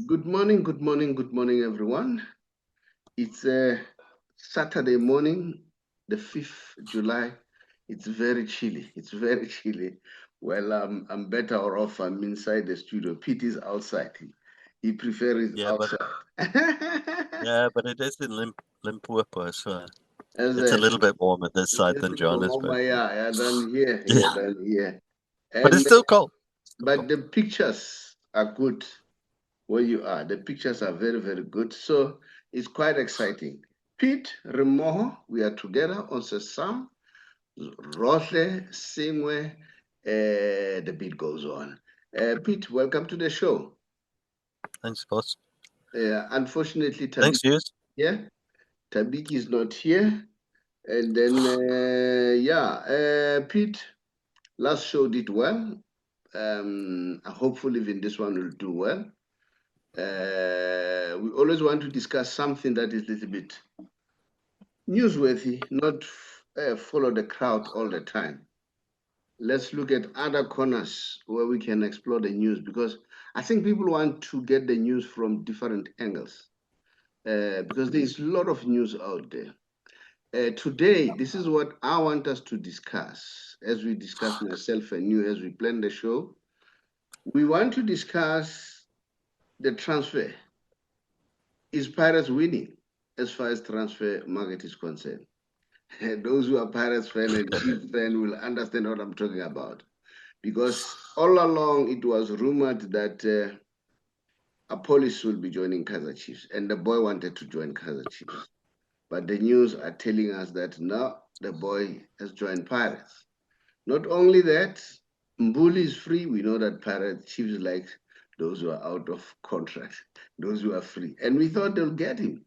Good morning, good morning, good morning, everyone. It's a Saturday morning, the 5th July. It's very chilly. It's very chilly. Well, I'm better off. I'm inside the studio. Pete is outside. He prefers Yeah, but outside. but it is in Limpopo, so As it's a a little bit warmer this side little than bit Johannesburg. warmer, yeah, than here, Yeah, than here. but it's And still cold. Still but cold. the pictures are good where you are. The pictures are very, very good. So it's quite exciting. Pete, Remoho, we are together on Sesam, Rothle, Singwe, the beat goes on. Pete, welcome to the show. Thanks, boss. Unfortunately, Thanks, Hughes. here. Tabiki is not here. And then, Pete, last show did well. Hopefully, even this one will do well. We always want to discuss something that is a little bit newsworthy, not follow the crowd all the time. Let's look at other corners where we can explore the news because I think people want to get the news from different angles because there's a lot of news out there. Today, this is what I want us to discuss as we discuss myself and you as we plan the show. We want to discuss the transfer. Is Pirates winning as far as transfer market is concerned? Those who are Pirates fan and Chiefs fan will understand what I'm talking about. Because all along it was rumored that Apollos will be joining Kaizer Chiefs, and the boy wanted to join Kaizer Chiefs. But the news are telling us that no, the boy has joined Pirates. Not only that, Mbuli is free. We know that Pirates Chiefs like those who are out of contract, those who are free. And we thought they'll get him.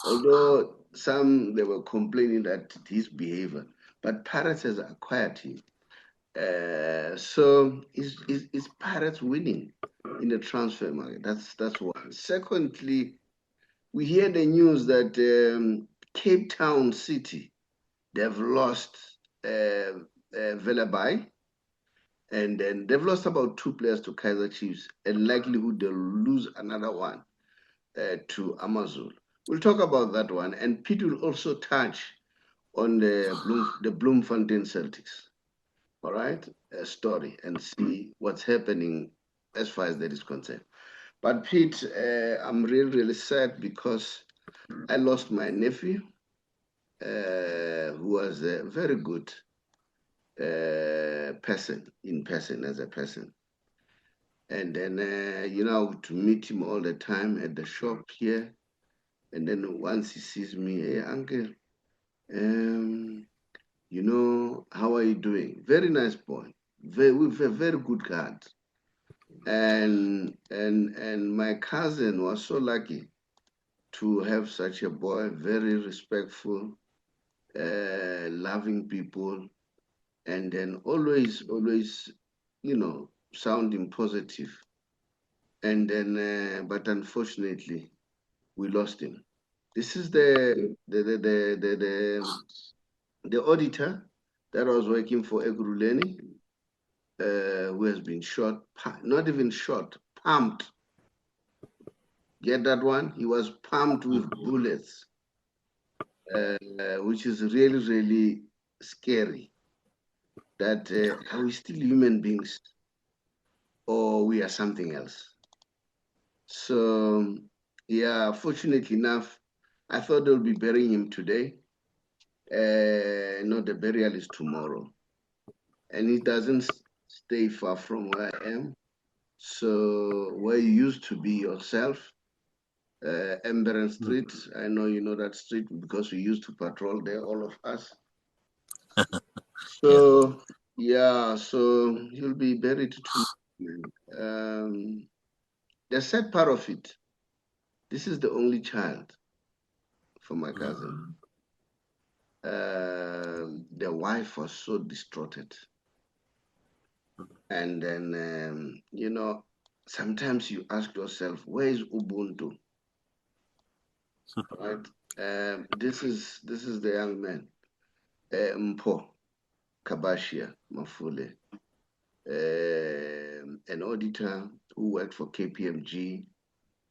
Although some they were complaining that his behavior, but Pirates has acquired him. So is Pirates winning in the transfer market? That's one. Secondly, we hear the news that Cape Town City they've lost Velebayi, and then they've lost about two players to Kaizer Chiefs, and likelihood they'll lose another one to Amazon. We'll talk about that one, and Pete will also touch on the Bloemfontein Celtics. All right, a story and see what's happening as far as that is concerned. But Pete, I'm really, really sad because I lost my nephew, who was a very good person as a person. And then, to meet him all the time at the shop here. And then once he sees me, hey, uncle, um, how are you doing? Very nice boy, with a very good heart. And my cousin was so lucky to have such a boy, very respectful, loving people, and then always, sounding positive. And then, but unfortunately, we lost him. This is the auditor that was working for Egruleni, who has been shot, not even shot, pumped. Get that one? He was pumped with bullets, which is really, really scary. That are we still human beings or we are something else? So, yeah, fortunately enough, I thought they'll be burying him today. No, the burial is tomorrow. And it doesn't stay far from where I am. So, where you used to be yourself, Emberen Street, I know you know that street because we used to patrol there, all of us. Yeah. So, yeah, so he'll be buried tomorrow. The sad part of it, this is the only child for my cousin. The wife was so distraughted. And then, sometimes you ask yourself, where is Ubuntu? Right? This is the young man, Mpo Kabashia Mafule, an auditor who worked for KPMG,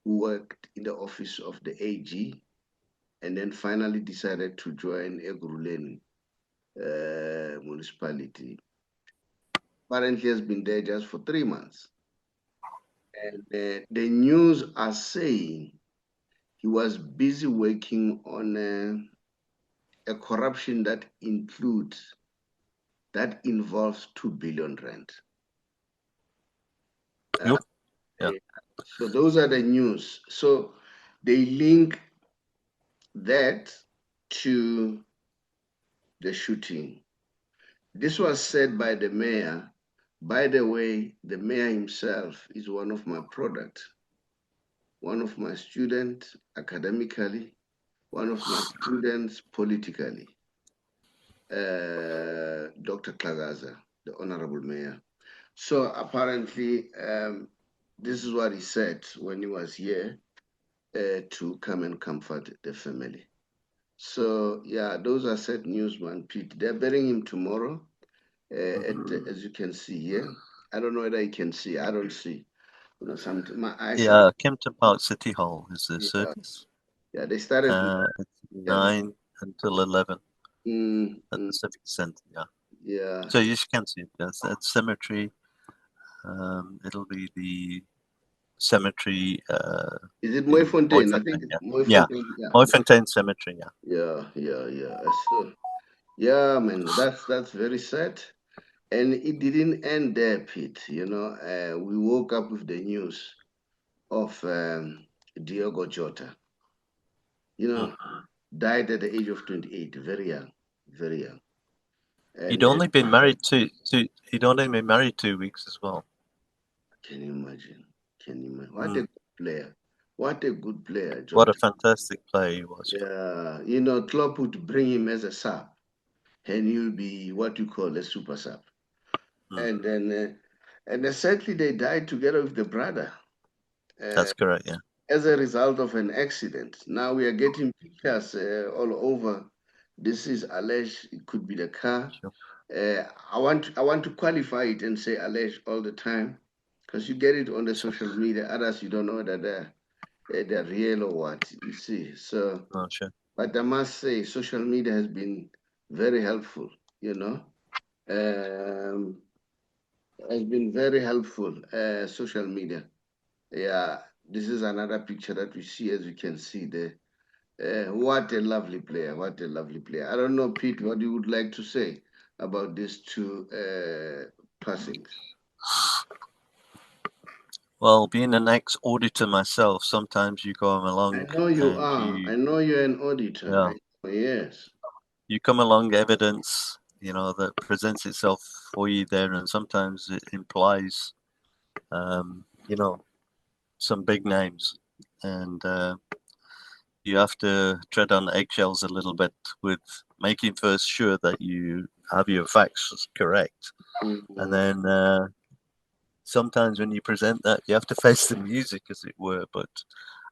who worked in the office of the AG, and then finally decided to join Ekurhuleni municipality. Apparently has been there just for 3 months. And the news are saying he was busy working on a corruption that involves 2 billion rand. Yep. Yeah. So those are the news. So they link that to the shooting. This was said by the mayor. By the way, the mayor himself is one of my products, one of my students academically, one of my students politically, Dr. Klagaza, the honorable mayor. So apparently, this is what he said when he was here to come and comfort the family. So yeah, those are sad news, man, Pete. They're burying him tomorrow, as you can see here. I don't know whether you can see. I don't see. You know, my eyes are. Yeah, Kempton Park City Hall is the Yeah, service. yeah, they started. It's 9 until 11 at the Mm, Civic Centre. Yeah. yeah. So you can see it. That's cemetery. It'll be the cemetery. Is it In Moyfontein? I think Mooifontein. it's Yeah. Yeah. Moyfontein. Yeah. Mooifontein Cemetery. Yeah. Yeah. So, yeah, man, that's very sad. And it didn't end there, Pete. You know, we woke up with the news of Diogo Jota. You know, died at the age of 28, very young, very young. He'd And only been married he'd only been married 2 weeks as well. can you imagine? Can you imagine? What a good player! What a good player, What a Jota. fantastic player he was. Yeah, you know, Klopp would bring him as a sub, and he'll be what you call a super sub. And then, sadly, they died together with the brother. That's correct. Yeah. As a result of an accident. Now we are getting pictures all over. This is alleged. It could be the car. Sure. I want to qualify it and say alleged all the time, because you get it on the So, social media. Others you don't know that they're real or what. You see. So, oh, sure. but I must say, social media has been very helpful. You know, has been very helpful. Social media. Yeah, this is another picture that we see, as you can see there. What a lovely player! What a lovely player! I don't know, Pete, what you would like to say about these two passings. Well, being an ex-auditor myself, sometimes you go I along know you and are. I know you're an auditor. yeah, Yes. you come along evidence, that presents itself for you there, and sometimes it implies, um, you know, some big names, and you have to tread on eggshells a little bit with making first sure that you have your facts correct, and Mm-hmm. then sometimes when you present that, you have to face the music, as it were. But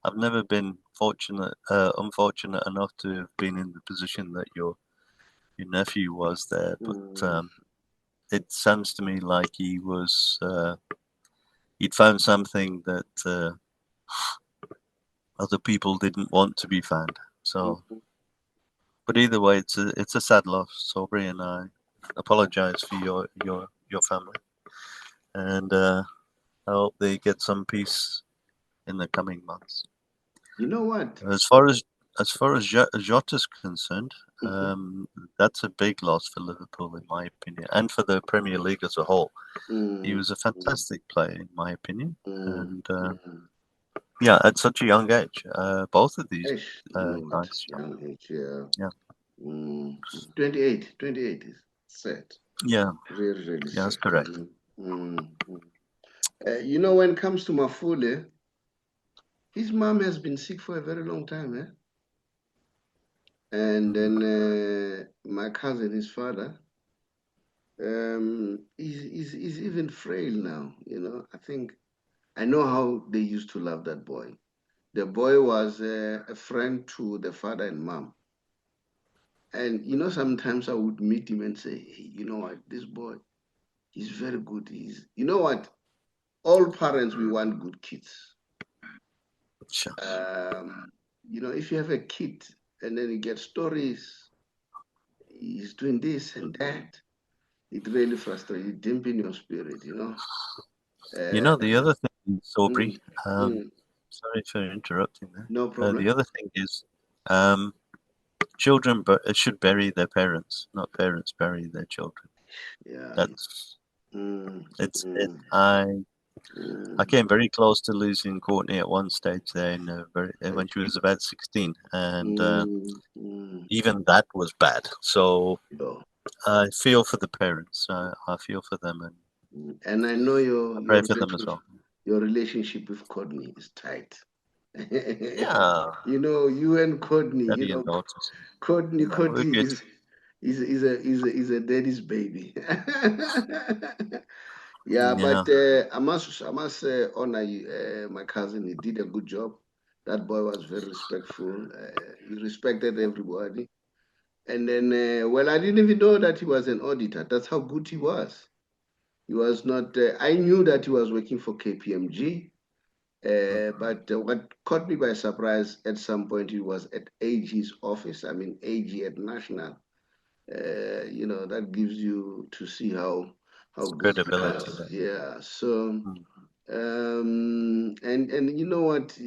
I've never been unfortunate enough to have been in the position that your nephew was there. But it sounds to me like he'd found something that other people didn't want to be found. So, but either way, it's a sad loss. Saubrey and I apologize for your family, and I hope they get some peace in the coming months. You know what? As far as Jota's concerned, that's a big loss for Liverpool, in my opinion, and for the Premier League as a whole. He Mm, was a fantastic player, in my opinion, mm, and mm. yeah, at such a young age, both of these Ish, you know what? guys. Young age, yeah. Yeah, 28 is sad. yeah, Really, really yeah, sad. that's correct. You know, when it comes to Mafule, his mom has been sick for a very long time, eh? And then my cousin, his father, he's even frail now. You know, I know how they used to love that boy. The boy was a friend to the father and mom. And you know, sometimes I would meet him and say, hey, you know what, this boy, he's very good. You know what? All parents, we want good kids. Sure. If you have a kid and then you get stories, he's doing this and that, it really frustrates you, dampen your spirit, The other thing, Saubrey, Mm, mm, sorry for interrupting there. no The problem. other thing is, children should bury their parents, not parents bury their children. Yeah. That's Mm, it's it. mm, I mm, came very close to losing Courtney at one stage there when she okay. was about 16, and Mm, mm, even that was bad. So yo. I feel for the parents. I feel for them, and And I know I pray for them as well. your relationship with Courtney is tight. Yeah, You and Courtney, daddy and daughters. Courtney, Yeah, we're Courtney good. is a daddy's baby. Yeah, Yeah, but I must honor you, my cousin. He did a good job. That boy was very respectful. He respected everybody. And then, well, I didn't even know that he was an auditor. That's how good he was. He was not. I knew that he was working for KPMG, mm, but what caught me by surprise at some point, he was at AG's office. I mean, AG at National. That gives you to see how it's good he credibility was. there. Yeah. So, Mm, and you know what?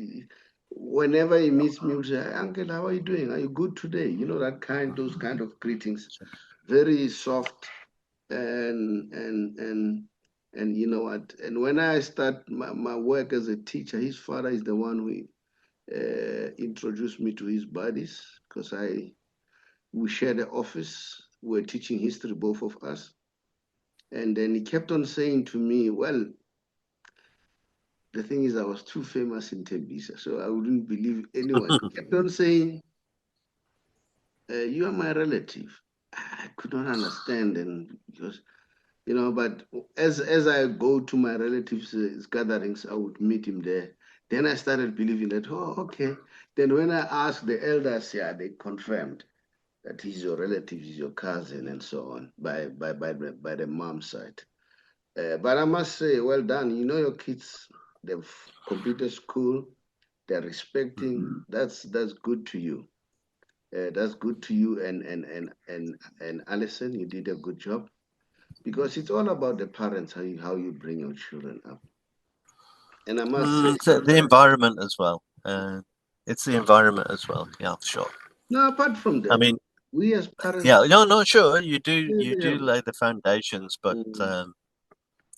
Whenever he meets me, he'll say, "Uncle, how are you doing? Are you good today?" Those kind of greetings, sure. very soft, and you know what? And when I start my work as a teacher, his father is the one who introduced me to his buddies because we shared the office. We were teaching history, both of us. And then he kept on saying to me, well, the thing is, I was too famous in Tembisa, so I wouldn't believe anyone. He kept on saying, you are my relative. I could not understand, and because but as I go to my relatives' gatherings, I would meet him there. Then I started believing that, oh, okay. Then when I asked the elders, yeah, they confirmed that he's your relative, he's your cousin, and so on by the mom's side. But I must say, well done. Your kids, they've completed school, they're respecting. That's good to you. That's good to you, and Alison, you did a good job because it's all about the parents, how you bring your children up. And I must say, So the environment as well. It's the environment as well. Yeah, sure. no, apart from I that, mean, we as yeah, parents, no, no, sure. You do, yeah, you do lay the foundations, but mm,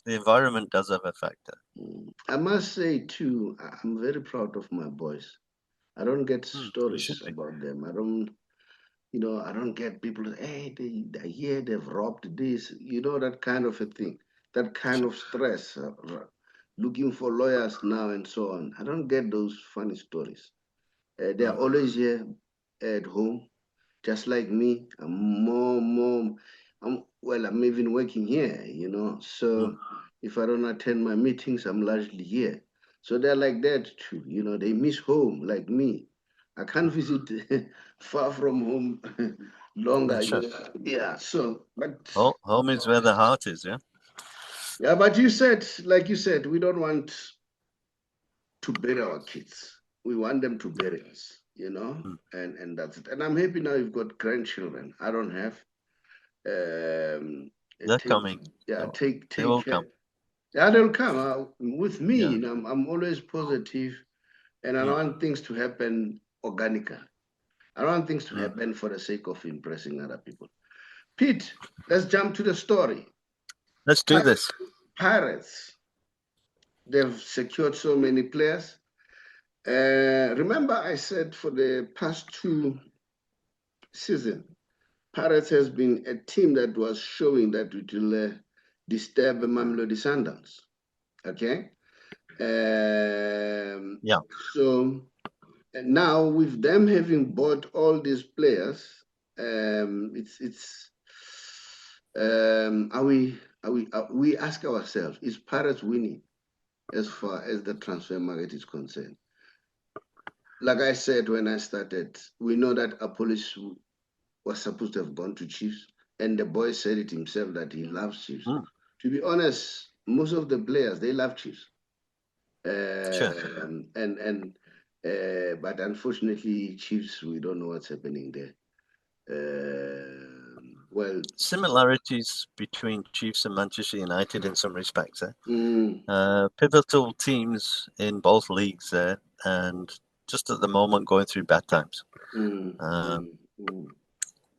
the environment does have a factor. I must say too, I'm very proud of my boys. I don't get You should stories be. about them. I don't get people, hey, they here, they've robbed this, that kind of a thing, that kind Sure. of stress, looking for lawyers now and so on. I don't get those funny stories. They're Mm, always here at home, just like me. I'm more. I'm even working here, mm, So if I don't attend my meetings, I'm largely here. So they're like that too. They miss home like me. I can't visit far from home yeah, longer. sure. Yeah. So, but Home is where the heart is. Yeah. yeah, but like you said, we don't want to bury our kids. We want them to bury us, Mm. and that's it. And I'm happy now you've got grandchildren. I don't have. Um, They're take coming. yeah, They'll, they take will care. come. Yeah, they'll come with me. Yeah. I'm always positive, and I don't Mm, want things to happen organically. I don't want things to mm. happen for the sake of impressing other people. Pete, let's jump to the story. Let's do this. Pirates, they've secured so many players. Remember, I said for the past two seasons, Pirates has been a team that was showing that it will disturb Mamelodi Sundowns. Okay, Yeah. so now with them having bought all these players, it's we ask ourselves, is Pirates winning as far as the transfer market is concerned? Like I said when I started, we know that Apollos was supposed to have gone to Chiefs, and the boy said it himself that he loves Chiefs. Mm, To be honest, most of the players they love Chiefs, sure. and But unfortunately, Chiefs, we don't know what's happening there. Well, similarities between Chiefs and Manchester United in some respects. mm, Pivotal teams in both leagues there, and just at the moment going through bad times. mm, Um, mm, mm,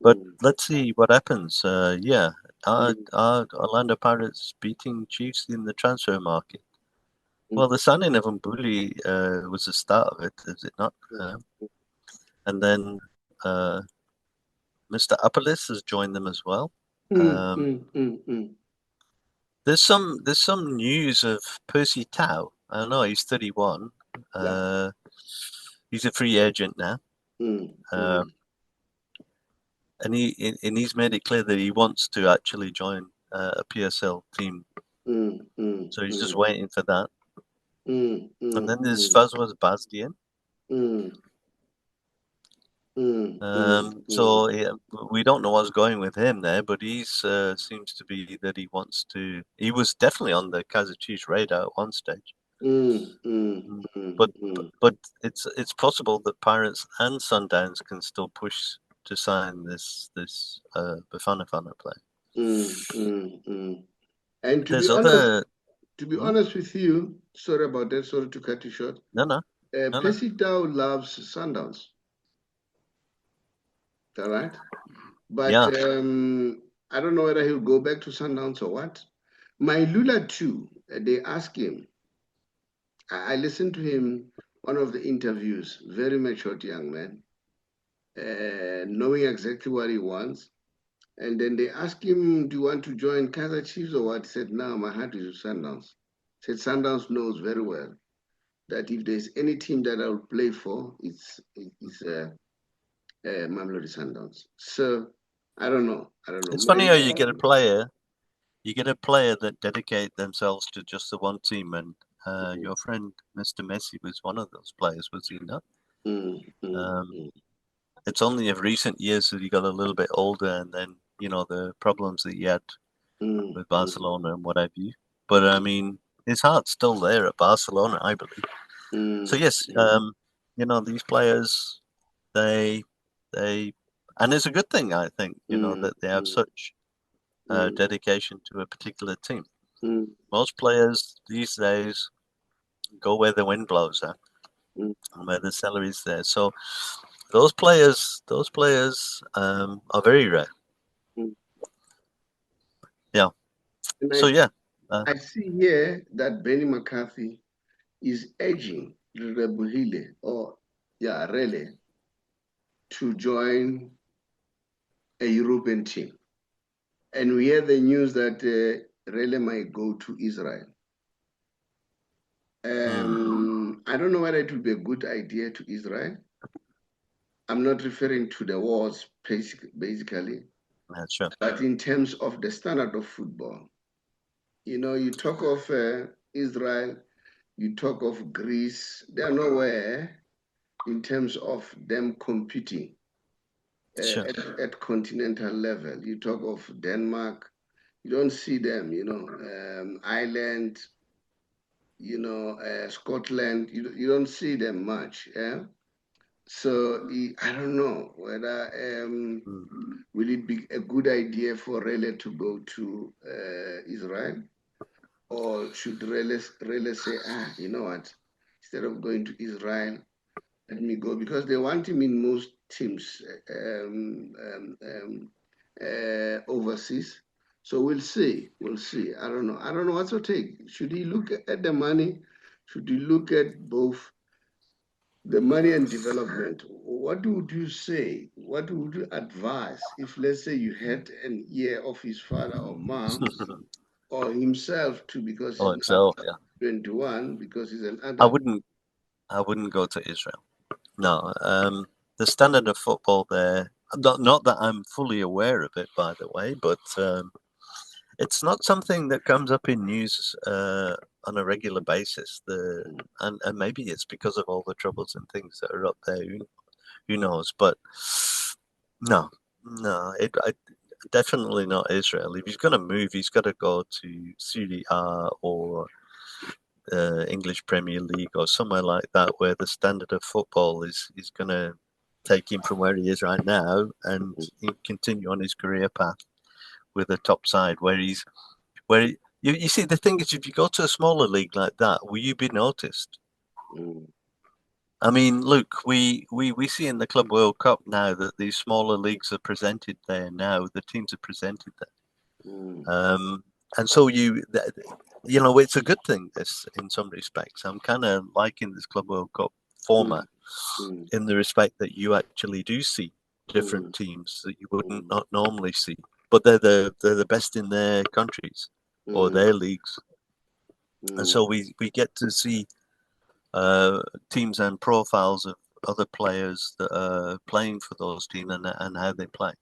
but mm, let's see what happens. Yeah, are, mm, are Orlando Pirates beating Chiefs in the transfer market? mm, Well, the signing of Mbuli was the start of it, is it not? And then Mr. Upperlist has joined them as well. mm, Um, mm, mm, mm. there's some news of Percy Tau. I don't know, he's 31. Yeah. He's a free agent now. Mm, Uh, mm, and he's made it clear that he wants to actually join a PSL team. mm, mm, So he's just mm, waiting for that. mm, And mm, then there's mm, Fazwaz Bazdian. mm, mm, mm, So yeah, we don't know what's going with him there, but he's seems to be that he wants to. He was definitely on the Kaizer Chiefs radar at one stage. mm, mm, Mm. mm, But but it's possible that Pirates and Sundowns can still push to sign this Bafana player. mm. And There's other to be hmm? honest with you, sorry about that, sorry to cut you short. No, no, no. Percy Tau loves Sundowns, all right? But Yeah. I don't know whether he'll go back to Sundowns or what. My Lula too, they asked him, I listened to him, one of the interviews, very matured young man, knowing exactly what he wants. And then they asked him, do you want to join Kaizer Chiefs or what? He said, no, my heart is with Sundowns. He said, Sundowns knows very well that if there's any team that I'll play for, it's Mamelodi Sundowns. So I don't know. It's funny how Maybe. you get a player that dedicate themselves to just the one team, and your friend Mr. Messi was one of those players, was he not? Mm, mm, Um, mm, it's only of recent years that he got a little bit older, and then the problems that he had mm, with mm, Barcelona and what have you. But I mean, his heart's still there at Barcelona, I believe. So mm, yes, mm, these players, they they, and it's a good thing, I think, mm, that they have mm, such mm, dedication to a particular team. mm, Most players these days go where the wind blows, mm, and where the salary's there. So those players are very rare. mm. Yeah. And So yeah. Uh, I see here that Benny McCarthy is urging Rebuhile or yeah, Rele to join a European team. And we hear the news that Rele might go to Israel. hmm, I don't know whether it would be a good idea to Israel. I'm not referring to the wars basically, yeah, sure. but in terms of the standard of football. You talk of Israel, you talk of Greece, they are nowhere in terms of them competing Sure. at continental level. You talk of Denmark, you don't see them, Ireland, Scotland, you don't see them much. Yeah. So I don't know whether Mm. will it be a good idea for Rele to go to Israel, or should Rele say, you know what, instead of going to Israel, let me go, because they want him in most teams overseas. So we'll see. We'll see. I don't know. I don't know what's your take. Should he look at the money? Should he look at both the money and development? What would you say? What would you advise if, let's say, you had an ear of his father or mom's or himself too, because Oh, he's now himself, yeah. 21, because he's an I adult? wouldn't. I wouldn't go to Israel. No. The standard of football there. Not that I'm fully aware of it, by the way, but it's not something that comes up in news on a regular basis. And maybe it's because of all the troubles and things that are up there. Who knows? But no, no, definitely not Israel. If he's going to move, he's got to go to Syria or English Premier League or somewhere like that, where the standard of football is going to take him from where he is right now and continue on his career path with a top side you see, the thing is, if you go to a smaller league like that, will you be noticed? I mean, look, we see in the Club World Cup now that these smaller leagues are presented there now. The teams are presented there. And so it's a good thing, this, in some respects. I'm kind of liking this Club World Cup format in the respect that you actually do see different teams that you wouldn't not normally see. But they're the best in their countries or their leagues. And so we get to see teams and profiles of other players that are playing for those teams and how they play.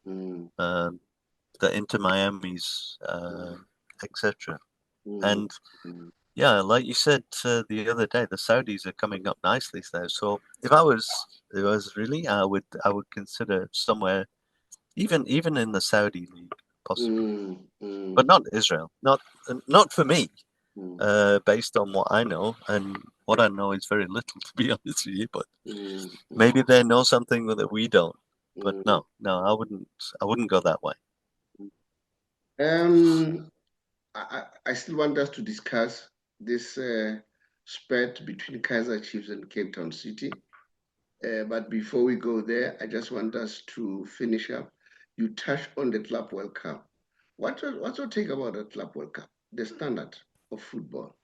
The Inter Miamis, etc. And yeah, like you said the other day, the Saudis are coming up nicely there. So if I was really, I would consider somewhere, even in the Saudi league, possibly, but not Israel. Not for me, based on what I know, and what I know is very little, to be honest with you. But maybe they know something that we don't. But no, I wouldn't go that way. I still want us to discuss this spat between Kaizer Chiefs and Cape Town City. But before we go there, I just want us to finish up. You touched on the Club World Cup. What's your take about the Club World Cup? The standard of football,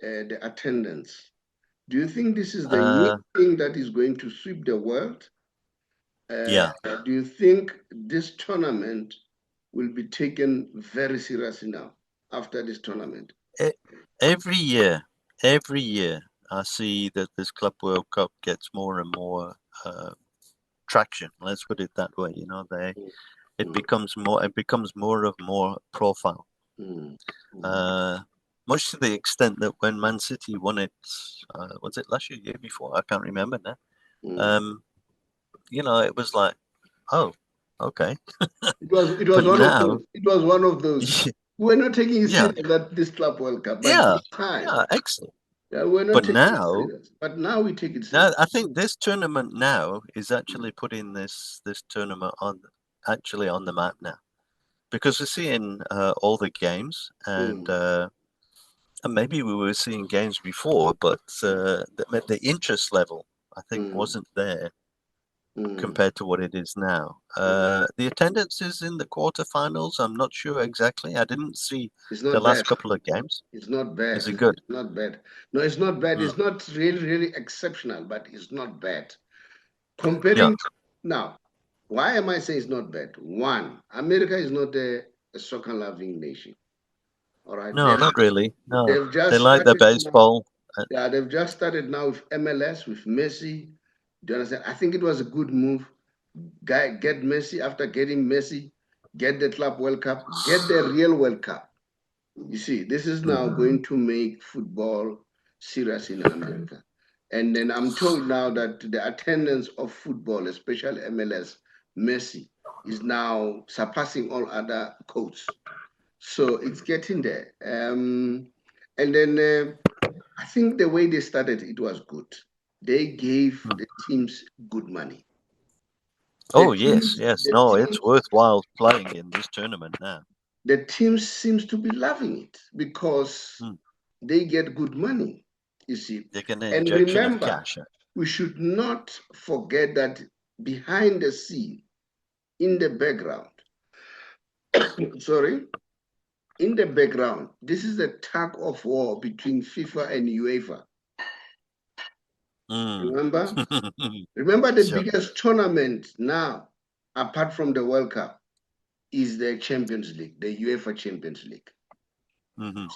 the attendance. Do you think this is the new thing that is going to sweep the world? Yeah. Do you think this tournament will be taken very seriously now after this tournament? Every year, I see that this Club World Cup gets more and more traction. Let's put it that way. It becomes more profile. Much to the extent that when Man City won it, was it last year before? I can't remember now. It was like, oh, okay. It was one of those. We're not taking it serious at this Club World Cup, but excellent. Yeah, we're not taking it serious. But now we take it serious. Now, I think this tournament now is actually putting this tournament on the map now, because we're seeing all the games, and maybe we were seeing games before, but the interest level, I think, wasn't there compared to what it is now. The attendance is in the quarterfinals. I'm not sure exactly. I didn't see the last couple of games. It's not bad. Is it good? It's not bad. No, it's not bad. It's not really exceptional, but it's not bad. Comparing now, why am I saying it's not bad? One, America is not a soccer-loving nation. All right. No, not really. No, they like the baseball. Yeah, they've just started now with MLS, with Messi. Do you understand? I think it was a good move. Get Messi. After getting Messi, get the Club World Cup, get the real World Cup. You see, this is now going to make football serious in America. And then I'm told now that the attendance of football, especially MLS, Messi, is now surpassing all other coaches. So it's getting there. And then I think the way they started, it was good. They gave the teams good money. Yes. No, it's worthwhile playing in this tournament now. The team seems to be loving it because they get good money, you see. And remember, we should not forget that behind the scene, in the background, in the background, this is a tug of war between FIFA and UEFA. Remember? Remember the biggest tournament now, apart from the World Cup, is the Champions League, the UEFA Champions League.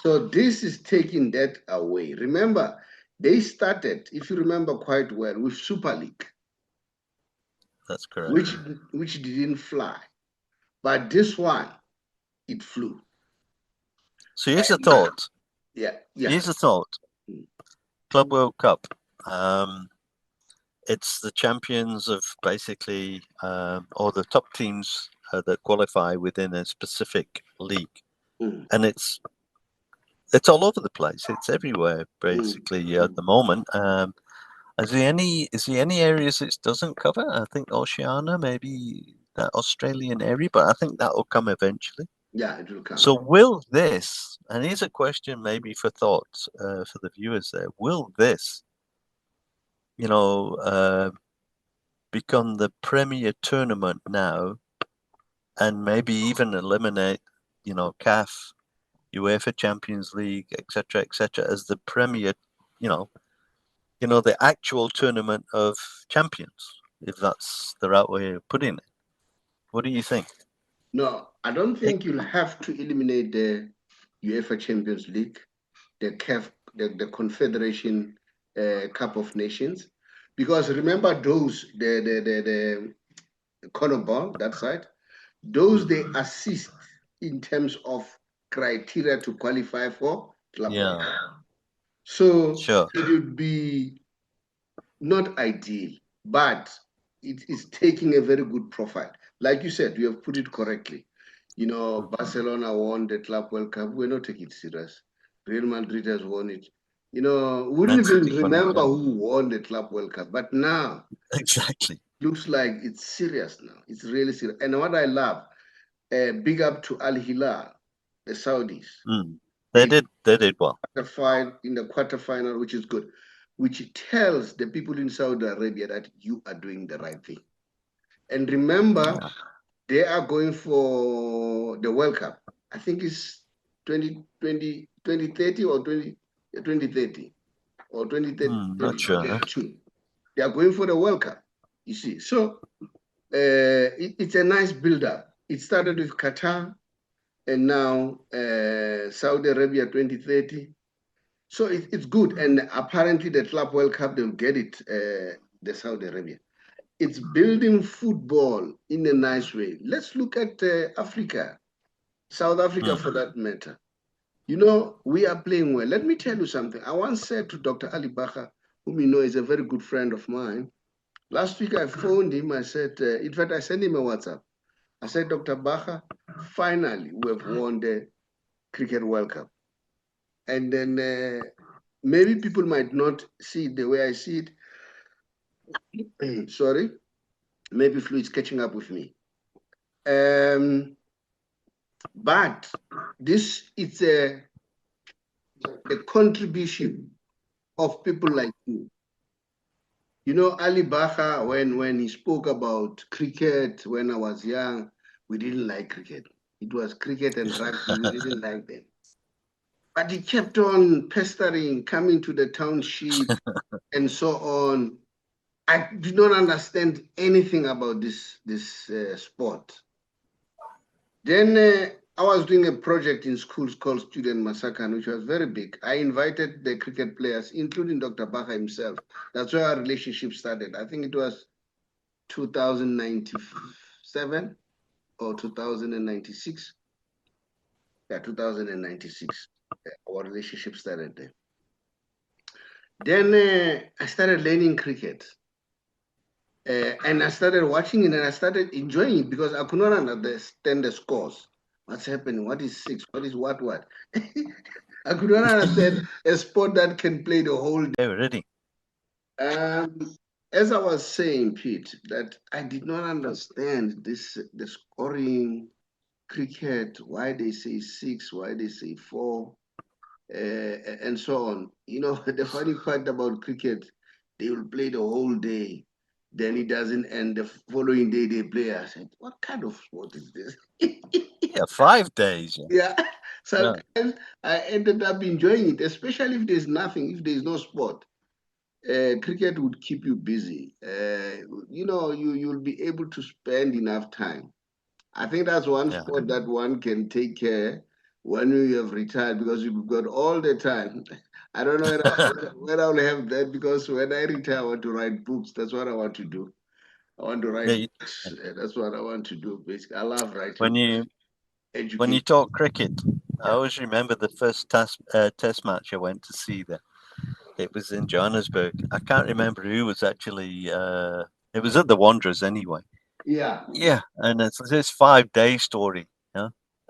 So this is taking that away. Remember, they started, if you remember quite well, with Super League. That's correct. Which didn't fly. But this one, it flew. So here's a thought. Yeah. Here's a thought. Club World Cup. It's the champions of basically, or the top teams that qualify within a specific league. And it's it's all over the place. It's everywhere basically at the moment. Is there any areas it doesn't cover? I think Oceania, maybe that Australian area, but I think that will come eventually. Yeah, it will come. So will this, and here's a question maybe for thoughts for the viewers there, will this, become the premier tournament now and maybe even eliminate, CAF, UEFA Champions League, etc., as the premier, the actual tournament of champions, if that's the right way of putting it. What do you think? No, I don't think you'll have to eliminate the UEFA Champions League, the CAF, the Confederation Cup of Nations, because remember those the CONMEBOL, that side, those they assist in terms of criteria to qualify for Club World Cup. So Sure. it would be not ideal, but it is taking a very good profile. Like you said, you have put it correctly. Barcelona won the Club World Cup. We're not taking it serious. Real Madrid has won it. We wouldn't even remember who won the Club World Cup. But now, exactly, looks like it's serious now. It's really serious. And what I love, big up to Al Hilal, the Saudis. They did well. In the quarterfinal, which is good, which tells the people in Saudi Arabia that you are doing the right thing. And remember, they are going for the World Cup. I think it's 2030 or 2030 or 2030. Not sure. They are going for the World Cup, you see. So it's a nice build-up. It started with Qatar, and now Saudi Arabia 2030. So it's good. And apparently the Club World Cup, they'll get it, the Saudi Arabia. It's building football in a nice way. Let's look at Africa, South Africa for that matter. We are playing well. Let me tell you something. I once said to Dr. Ali Bacha, whom you know is a very good friend of mine, last week I phoned him. I said, in fact, I sent him a WhatsApp. I said, Dr. Bacha, finally, we have won the Cricket World Cup. And then maybe people might not see it the way I see it. Sorry. Maybe flu is catching up with me. But this is a contribution of people like you. Ali Bacha, when he spoke about cricket when I was young, we didn't like cricket. It was cricket and rugby, we didn't like them. But he kept on pestering, coming to the township and so on. I did not understand anything about this sport. Then I was doing a project in schools called Student Massacre, which was very big. I invited the cricket players, including Dr. Bacha himself. That's where our relationship started. I think it was 2097 or 2096. Yeah, 2096. Our relationship started there. Then I started learning cricket. And I started watching it and I started enjoying it because I could not understand the scores. What's happening? What is six? What is what? I could not understand a sport that can play the whole day. Really? As I was saying, Pete, that I did not understand the scoring cricket, why they say six, why they say four, and so on. The funny part about cricket, they will play the whole day. Then it doesn't end. The following day they play. I said, what kind of sport is this? Yeah, 5 days. Yeah. Sometimes I ended up enjoying it, especially if there's nothing, if there's no sport. Cricket would keep you busy. You'll be able to spend enough time. I think that's one sport that one can take care when you have retired because you've got all the time. I don't know when I'll have that because when I retire, I want to write books. That's what I want to do. I want to write books. That's what I want to do. Basically, I love writing. When you talk cricket, I always remember the first test match I went to see there. It was in Johannesburg. I can't remember who was actually. It was at the Wanderers anyway. Yeah. Yeah, and it's this 5 day story.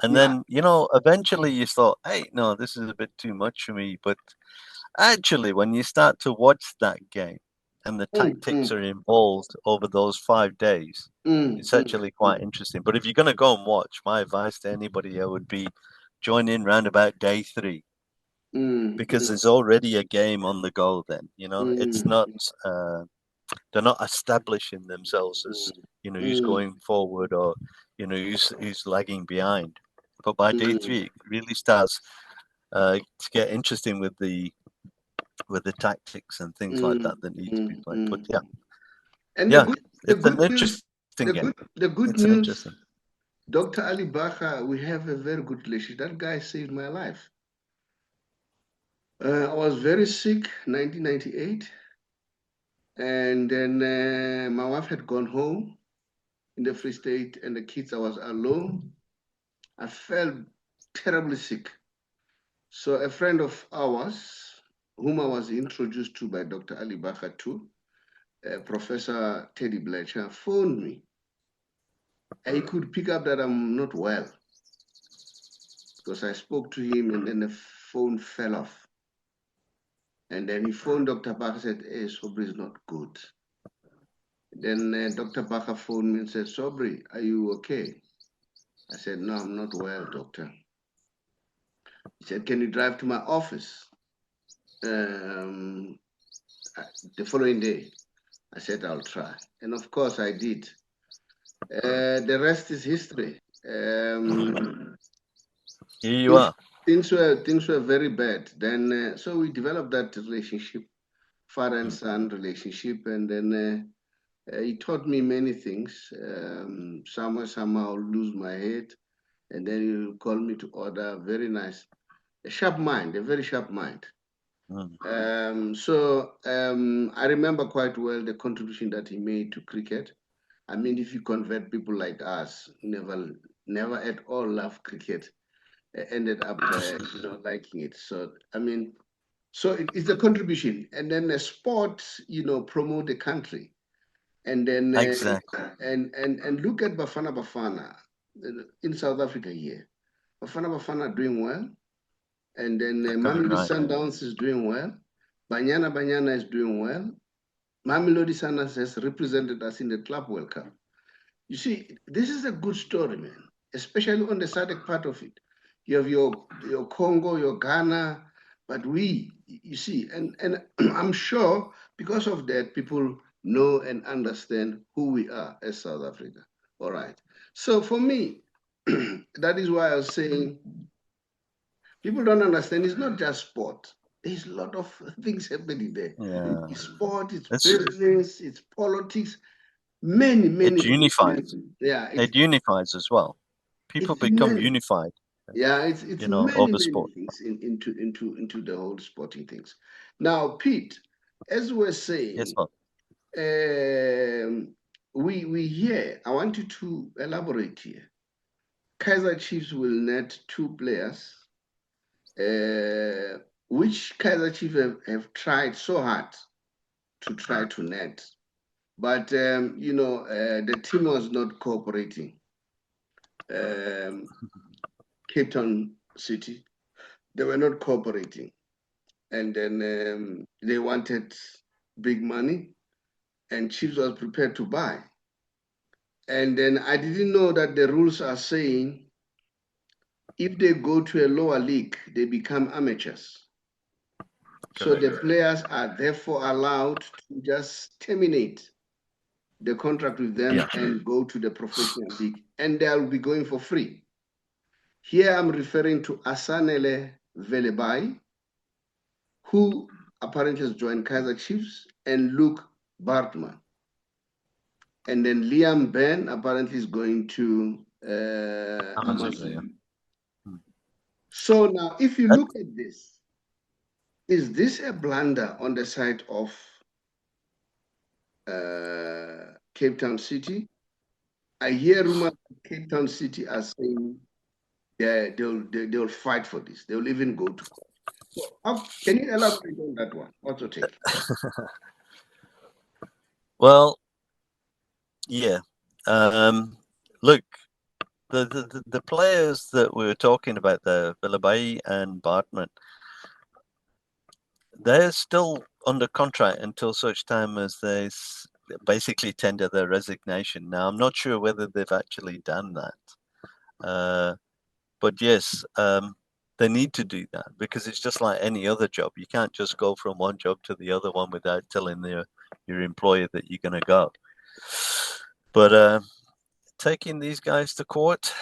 And Yeah. then, eventually you thought, hey, no, this is a bit too much for me. But actually, when you start to watch that game and the tactics Mm, are involved over those 5 days, mm, it's mm, actually quite interesting. But if you're going to go and watch, my advice to anybody here would be join in round about day 3, mm, because there's already a game on the go then. It's mm, not, they're not establishing themselves as, who's mm, going forward or, who's lagging behind. But by day mm, 3, it really starts to get interesting with the tactics and things like mm, that that need to be mm, played. But mm. yeah, And yeah, the it's an good news, interesting game. the good It's an news, interesting. Dr. Ali Baha, we have a very good relationship. That guy saved my life. I was very sick, 1998, and then my wife had gone home in the Free State, and the kids, I was alone. I felt terribly sick. So a friend of ours, whom I was introduced to by Dr. Ali Baha too, Professor Teddy Bletcher, phoned me. And he could pick up that I'm not well because I spoke to him and then the phone fell off. And then he phoned Dr. Baha and said, hey, Saubrey is not good. Then Dr. Baha phoned me and said, Saubrey, are you okay? I said, no, I'm not well, doctor. He said, can you drive to my office the following day? I said, I'll try. And of course I did. The rest is history. Here you are. Things were very bad. Then so we developed that relationship, father and son relationship, and then he taught me many things. Somehow I'll lose my head, and then he'll call me to order. Very nice, a sharp mind, a very sharp mind. Mm. I remember quite well the contribution that he made to cricket. I mean, if you convert people like us, never at all love cricket, ended up, liking it. So, I mean, so it's a contribution, and then a sport, promote the country, and then Exactly. and look at Bafana in South Africa here. Bafana doing well, and then I got it Mamelodi right. Sundowns is doing well. Banyana is doing well. Mamelodi Sundowns has represented us in the Club World Cup. You see, this is a good story, man, especially on the SADC part of it. You have your Congo, your Ghana, but you see, and I'm sure because of that, people know and understand who we are as South Africa. All right. So for me, that is why I was saying people don't understand. It's not just sport. There's a lot of things happening there. Yeah. It's sport, it's It's business, it's politics, many, it many. unifies. Yeah, It unifies as well. People it's become many. unified, Yeah, it's many, over many sport. things into the whole sporting things. Now, Pete, as we're Yes, saying, well. we here. I want you to elaborate here. Kaizer Chiefs will net 2 players, which Kaizer Chiefs have tried so hard to try to net, but the team was not cooperating. Um, Cape Town City, they were not cooperating. And then they wanted big money, and Chiefs was prepared to buy. And then I didn't know that the rules are saying if they go to a lower league, they become amateurs. So the players are therefore allowed to just terminate the contract with them Yeah. and go to the professional league, and they'll be going for free. Here I'm referring to Asanele Velebayi, who apparently has joined Kaizer Chiefs, and Luke Bartman. And then Liam Ben apparently is going to Amazon. So now, if you look at this, is this a blunder on the side of Cape Town City? I hear rumors that Cape Town City are saying they'll fight for this. They'll even go to court. So can you elaborate on that one? What's your take? Well, yeah. Look, the players that we were talking about, the Velebayi and Baartman, they're still under contract until such time as they basically tender their resignation. Now, I'm not sure whether they've actually done that, but yes, they need to do that because it's just like any other job. You can't just go from one job to the other one without telling your employer that you're going to go. But taking these guys to court,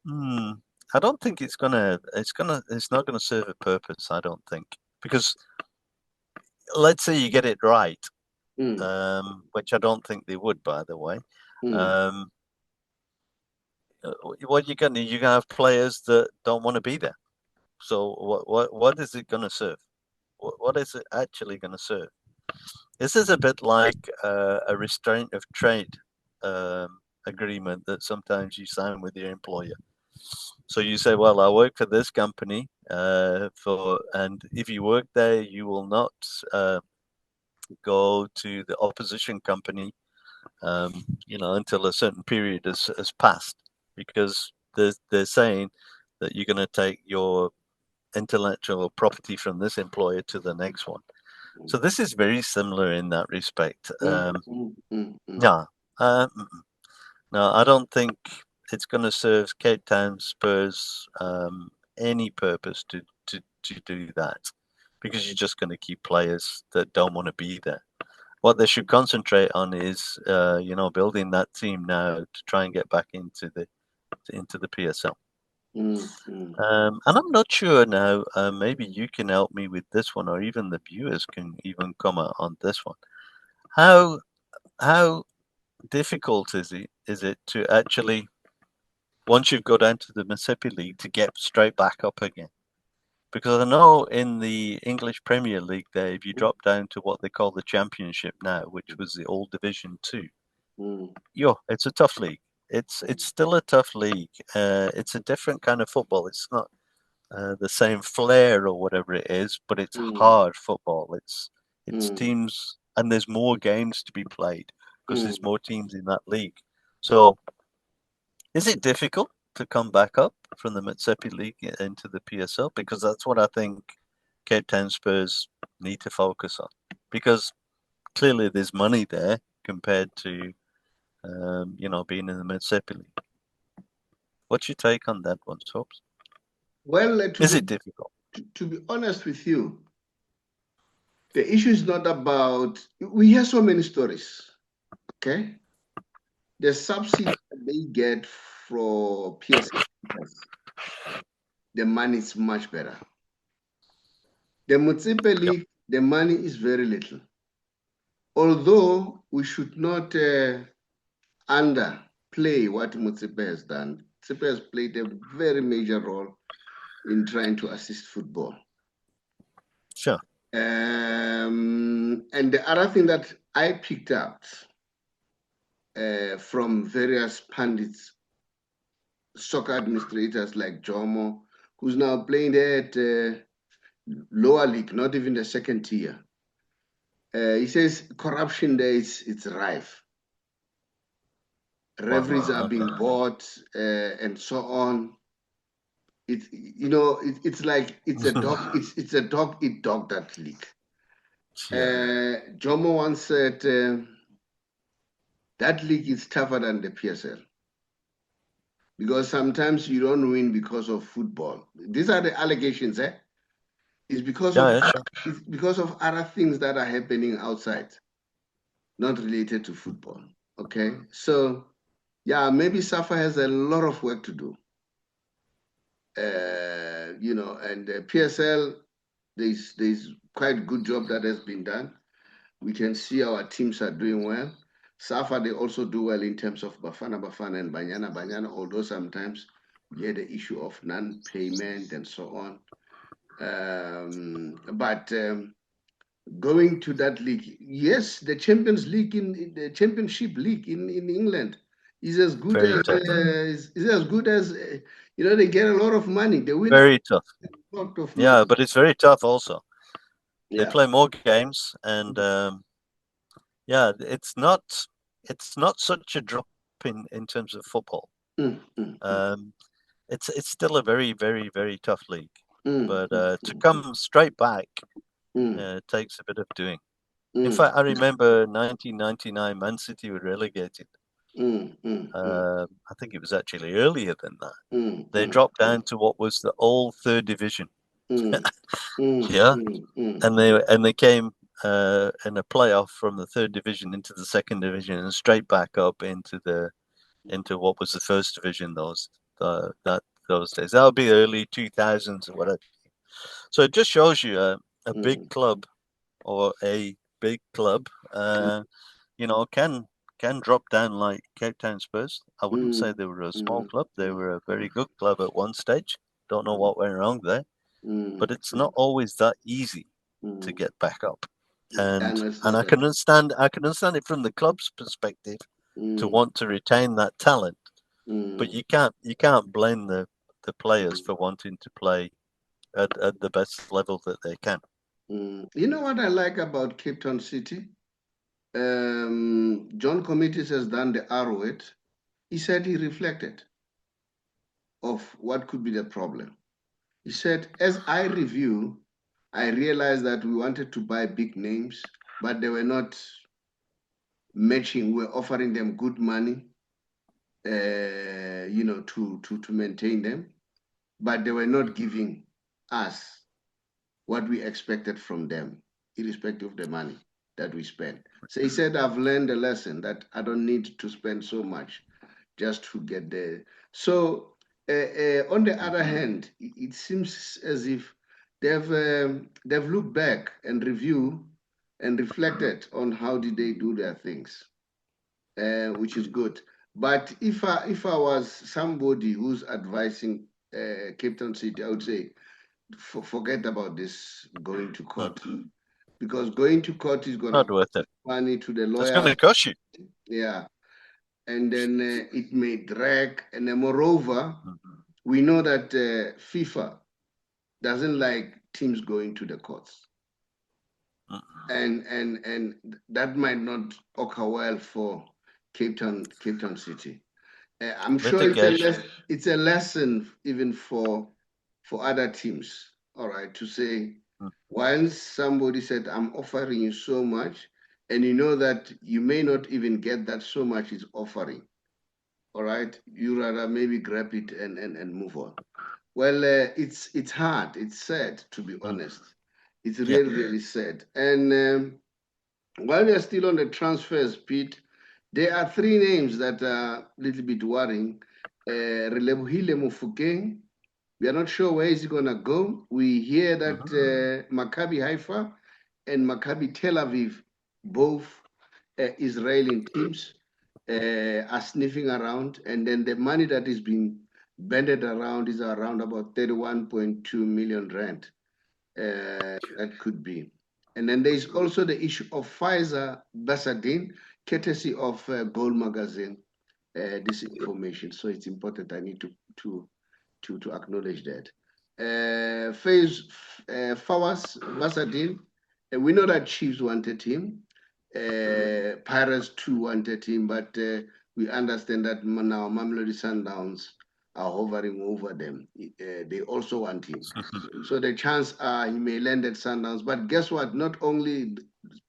I don't think it's not gonna serve a purpose. I don't think, because let's say you get it right, which I don't think they would, by the way. What you're gonna have players that don't want to be there. So what is it gonna serve? What is it actually gonna serve? This is a bit like a restraint of trade agreement that sometimes you sign with your employer. So you say, well, I work for this company, and if you work there, you will not go to the opposition company, until a certain period has passed, because they're saying that you're going to take your intellectual property from this employer to the next one. So this is very similar in that respect. No, I don't think it's going to serve Cape Town Spurs any purpose to do that, because you're just going to keep players that don't want to be there. What they should concentrate on is, building that team now to try and get back into the PSL. And I'm not sure now. Maybe you can help me with this one, or even the viewers can even comment on this one. How difficult is it to actually, once you go down to the Mississippi League, to get straight back up again? Because I know in the English Premier League there, if you drop down to what they call the Championship now, which was the old Division 2, it's a tough league. It's still a tough league. It's a different kind of football. It's not the same flair or whatever it is, but it's hard football. It's teams, and there's more games to be played because there's more teams in that league. So is it difficult to come back up from the Mississippi League into the PSL? Because that's what I think Cape Town Spurs need to focus on, because clearly there's money there compared to being in the Mississippi League. What's your take on that one, Sobs? Well, is it difficult? To be honest with you, the issue is not about, we hear so many stories, okay? The subsidy they get for PSL, the money is much better. The Mississippi League, the money is very little. Although we should not underplay what Mississippi has done. Mississippi has played a very major role in trying to assist football. Sure. And the other thing that I picked up from various pundits, soccer administrators like Jomo, who's now playing there at lower league, not even the second tier. He says corruption there it's rife. Referees are being bought and so on. It's like it's a dog. it's a dog eat dog, that league. Jomo once said that league is tougher than the PSL, because sometimes you don't win because of football. These are the allegations, eh? It's because it's because of other things that are happening outside, not related to football. Okay, so yeah, maybe SAFA has a lot of work to do. And PSL, there's quite a good job that has been done. We can see our teams are doing well. SAFA, they also do well in terms of Bafana and Banyana, although sometimes we had the issue of non-payment and so on. But going to that league, yes, the Champions League in the Championship League in England is as good as they get a lot of money. They win very tough. A lot of money. Yeah, but it's very tough also. They play more games, and it's not such a drop in terms of football. mm, mm, It's still a very, very, very tough league. mm, But mm, to come straight back mm, takes a bit of doing. In mm, fact, I remember 1999, Man City were relegated. mm, mm, mm, I think it was actually earlier than that. mm, They mm, dropped down to what was the old third division. mm, mm, Yeah, mm, mm. and they came in a playoff from the third division into the second division and straight back up into what was the first division those days. That would be early 2000s or whatever. So it just shows you a big Mm, club or a big club, can drop down like Cape Town Spurs. I wouldn't say mm, they were a small mm, club. They were a very good club at one stage. Don't know what went wrong there, mm, but it's not always that easy to mm. get back up. I And understand I that. can understand it from the club's perspective to Mm, want to retain that talent, but mm, you can't blame the players for wanting to play at the best level that they can. mm. You know what I like about Cape Town City? John Committees has done the arrowhead. He said he reflected of what could be the problem. He said, as I review, I realized that we wanted to buy big names, but they were not matching. We were offering them good money, to maintain them, but they were not giving us what we expected from them, irrespective of the money that we spend. So he said, I've learned a lesson that I don't need to spend so much just to get there. So, on the other hand, it seems as if they've looked back and reviewed and reflected on how did they do their things, which is good. But if I was somebody who's advising Cape Town City, I would say forget about this going to court, because going to court is gonna Not cost worth it. money to the It's going lawyers. to cost you. Yeah, and then it may drag. And then moreover, Mhm. we know that FIFA doesn't like teams going to the courts, and that might not occur well for Cape Town City. I'm sure Litigation. it's a lesson even for other teams. All right, to say Mm. once somebody said, "I'm offering you so much," and you know that you may not even get that so much is offering. All right, you rather maybe grab it and move on. Well, it's hard. It's sad, to be Mm. honest. It's Yeah. really, really sad. And while we are still on the transfers, Pete, there are three names that are a little bit worrying. Relebohile Mofokeng, we are not sure where is he going to go. We hear that Hmm. Maccabi Haifa and Maccabi Tel Aviv, both Israeli teams, are sniffing around. And then the money that is being banded around is around about 31.2 million rand. That could be. And then there's also the issue of Pfizer Basadin, courtesy of Gold Magazine, this information. So it's important. I need to acknowledge that. Fawaz Basadin, we know that Chiefs wanted him. Pirates too wanted him, but we understand that now Mamelodi Sundowns are hovering over them. They also want him. So the chance he may land at Sundowns. But guess what? Not only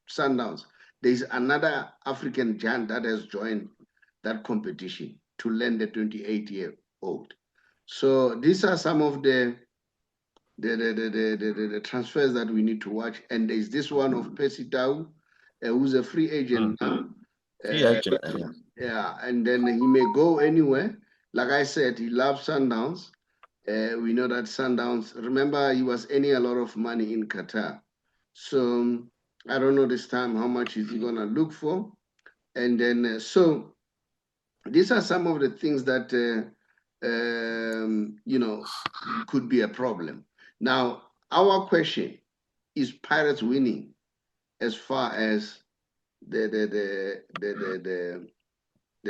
Sundowns, there's another African giant that has joined that competition to land the 28-year-old. So these are some of the transfers that we need to watch. And there's this one of Percy Tau, who's a free Mm. agent now. Free Uh, agent. Yeah. yeah, and then he may go anywhere. Like I said, he loves Sundowns. We know that Sundowns, remember, he was earning a lot of money in Qatar. So I don't know this time how much is he going to look for. And then, so these are some of the things that, could be a problem. Now, our question is Pirates winning as far as the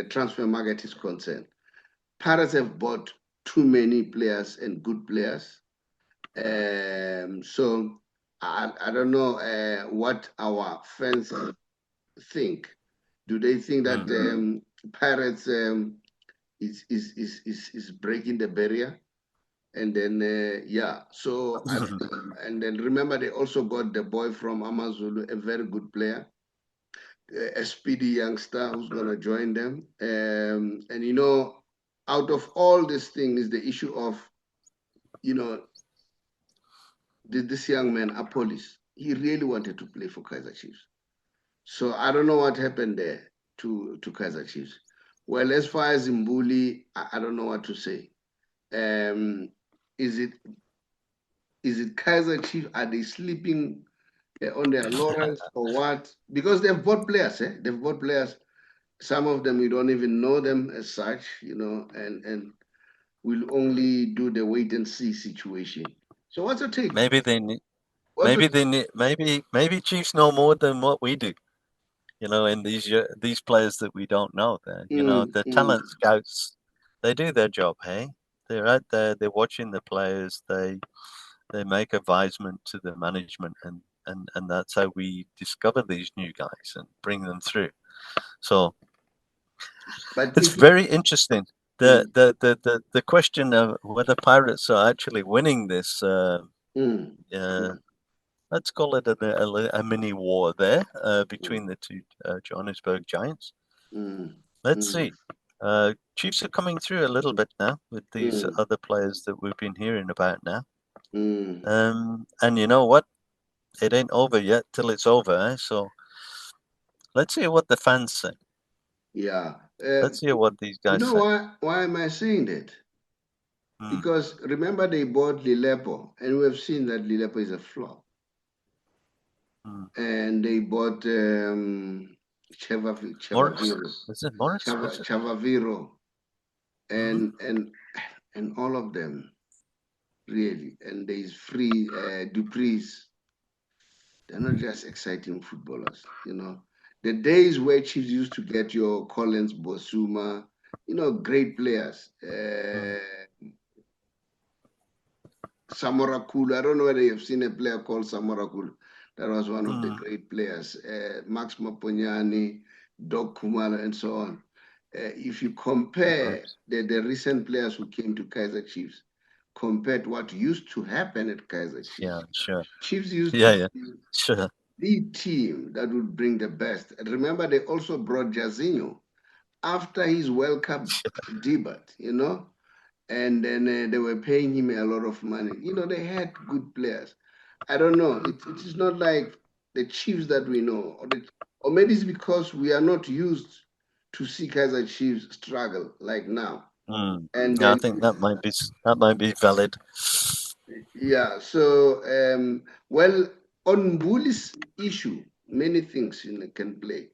transfer market is concerned. Pirates have bought too many players and good players. So I don't know what our fans think. Do they think that Mm. Pirates is breaking the barrier. And then yeah, so and then remember they also got the boy from Amazulu, a very good player, a speedy youngster who's gonna join them. And you know, out of all this thing is the issue of, you know, this young man, Apollos. He really wanted to play for Kaizer Chiefs. So I don't know what happened there to Kaizer Chiefs. Well, as far as Mbuli, I don't know what to say. Um, is it Kaizer Chiefs? Are they sleeping on their laurels or what? Because they've bought players, eh? They've bought players. Some of them we don't even know them as such, you know, and we'll only do the wait and see situation. So what's your take? Maybe they need. What's your Maybe Chiefs know more than what we do. You know, in these players that we don't know. You know, mm, the mm. talent scouts, they do their job. Hey, they're out there. They're watching the players. They make advisement to the management, and that's how we discover these new guys and bring them through. So But it's if you, very interesting. mm, The question of whether Pirates are actually winning this, mm, uh, mm, let's call it a mini war there mm, between the two Johannesburg Giants. mm, Let's mm, see. Chiefs are coming through a little bit now with these mm, other players that we've been hearing about now. mm. And you know what? It ain't over yet till it's over. So let's hear what the fans say. Yeah. Let's hear what these You guys know say. why am I saying that? Hmm. Because remember they bought Lilepo, and we've seen that Lilepo is a flop. Hmm. And they bought Morris, Chavaviro, is it Morris? Was it? Chavaviro, Hmm. and all of them really. And there's free Dupree's. They're not just exciting footballers, you know. The days where Chiefs used to get your Collins, Bosuma, you know, great players. Hmm. Samora Kulu. I don't know whether you've seen a player called Samora Kulu. That was one of the Hmm. great players. Max Maponyani, Doc Kumalo, and so on. If you compare Oops. the recent players who came to Kaizer Chiefs, compared to what used to happen at Kaizer Yeah, Chiefs, sure. Chiefs used to Yeah, yeah, be sure. the team that would bring the best. And remember, they also brought Jairzinho after his World Cup debut, you know, and then they were paying him a lot of money. You know, they had good players. I don't know. It is not like the Chiefs that we know, or maybe it's because we are not used to see Kaizer Chiefs struggle like now. Hmm. And Yeah, I then, think that might be valid. yeah, so, well, on Bully's issue, many things can play.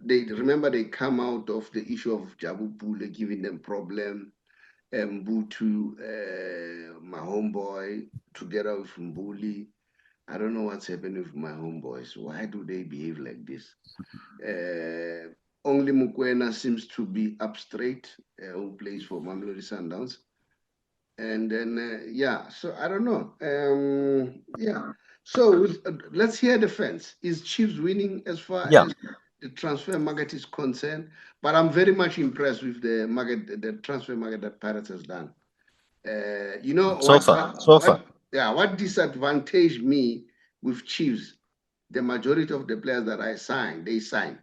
They remember they come out of the issue of Jabu Pule giving them problem. Mbutu, my homeboy, together with Mbuli. I don't know what's happening with my homeboys. Why do they behave like this? Only Mukwena seems to be up straight, who plays for Mamelodi Sundowns. And then, yeah, so I don't know. Yeah. So let's hear the fans. Is Chiefs winning as far Yeah, as the transfer market is concerned? But I'm very much impressed with the transfer market that Pirates has done. You know so far, so far. yeah, what disadvantaged me with Chiefs, the majority of the players that I signed, they signed.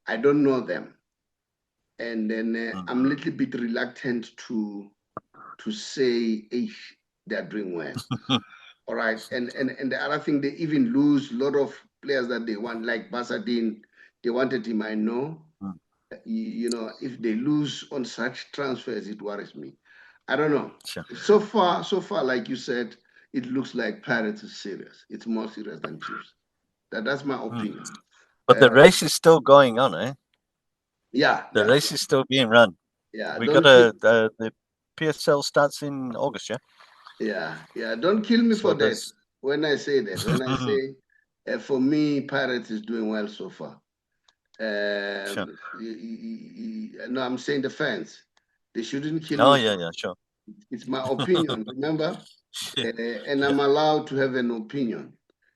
I don't know them. And then I'm a little bit reluctant to say, hey, they're doing well. All right. And the other thing, they even lose a lot of players that they want, like Basadin. They wanted him, I know. Mm. You know, if they lose on such transfers, it worries me. I don't know. Sure. So far, like you said, it looks like Pirates is serious. It's more serious than Chiefs. That's my Mm. opinion. But the Uh, race is still going on, eh? yeah, The yeah, race is still being run. yeah. We got the PSL starts in August, yeah. Don't kill me for So that. that's When I say that, when I say, for me, Pirates is doing well so far. sure. No, I'm saying the fans. They shouldn't kill Oh me. yeah, yeah, sure. It's my opinion, remember? And Yeah. I'm allowed to have an opinion.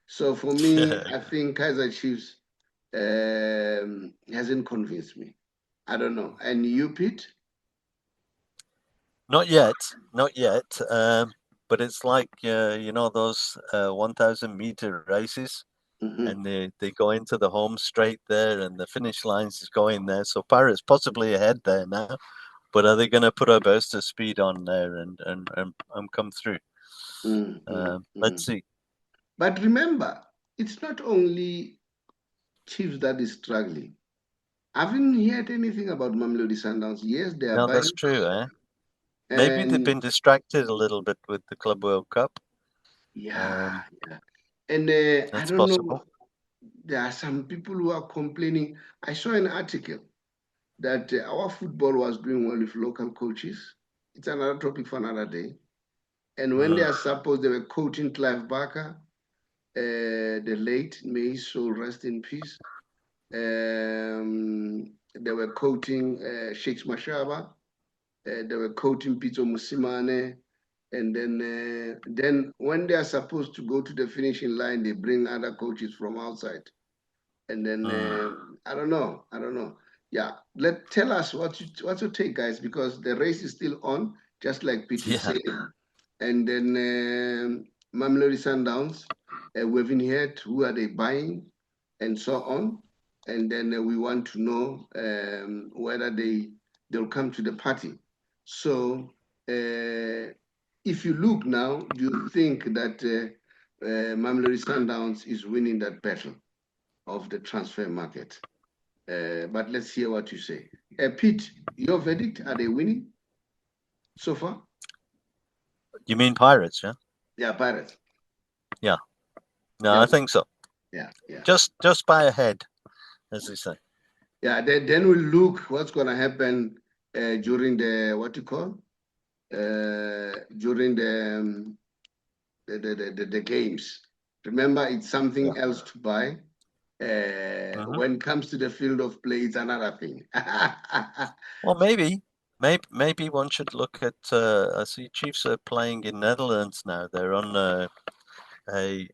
So for me, I think Kaiser Chiefs hasn't convinced me. I don't know. And you, Pete? Not yet, not yet. But it's like those 1,000-meter races, Mm-hmm. and they go into the home straight there, and the finish lines is going there. So Pirates possibly ahead there now, but are they going to put a burst of speed on there and come through? Mm-hmm. Let's see. But remember, it's not only Chiefs that is struggling. I haven't heard anything about Mamelodi Sundowns. Yes, they are No, that's buying, true, eh? Maybe they've and been distracted a little bit with the Club World Cup. yeah, Um, yeah. And I that's don't possible. know. There are some people who are complaining. I saw an article that our football was doing well with local coaches. It's another topic for another day. And when they Mm, are supposed they were coaching Clive Barker, the late, may his soul rest in peace. They were coaching Sheikhs Mashaba. They were coaching Peter Musimane. And then when they are supposed to go to the finishing line, they bring other coaches from outside. And then mm. I don't know. I don't know. Yeah, tell us what's your take, guys, because the race is still on, just like Pete is Yeah, saying. And then Mamelodi Sundowns, we've inherit who are they buying, and so on. And then we want to know whether they'll come to the party. So if you look now, do you think that Mamelodi Sundowns is winning that battle of the transfer market? But let's hear what you say. Pete, your verdict, are they winning so far? you mean Pirates, yeah? Yeah, Pirates. Yeah. No, Yeah, I think so. yeah, yeah. Just by a head, as they say. Yeah, then we'll look what's going to happen during the, what you call, during the games. Remember, it's Yeah. something else to buy. Hmm. When it comes to the field of play, it's another thing. Well, maybe one should look at. I see Chiefs are playing in Netherlands now. They're on a A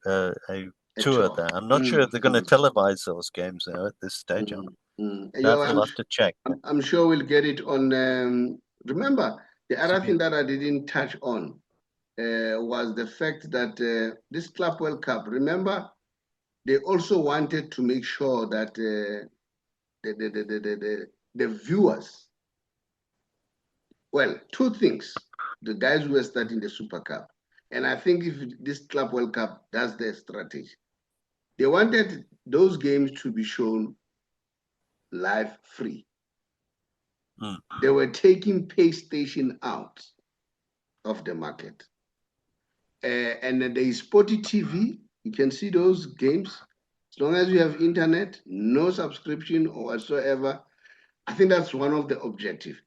tour tour. there. I'm not sure if they're going to televise those games now at this stage. Yeah, That we'll have to check. I'm sure we'll get it on. Remember, the other CB. thing that I didn't touch on was the fact that this Club World Cup, remember, they also wanted to make sure that the viewers, well, two things. The guys who were starting the Super Cup, and I think if this Club World Cup does their strategy, they wanted those games to be shown live free. Mm. They were taking pay station out of the market. And there is Sporty TV. You can see those games. As long as you have internet, no subscription or whatsoever, I think that's one of the objectives.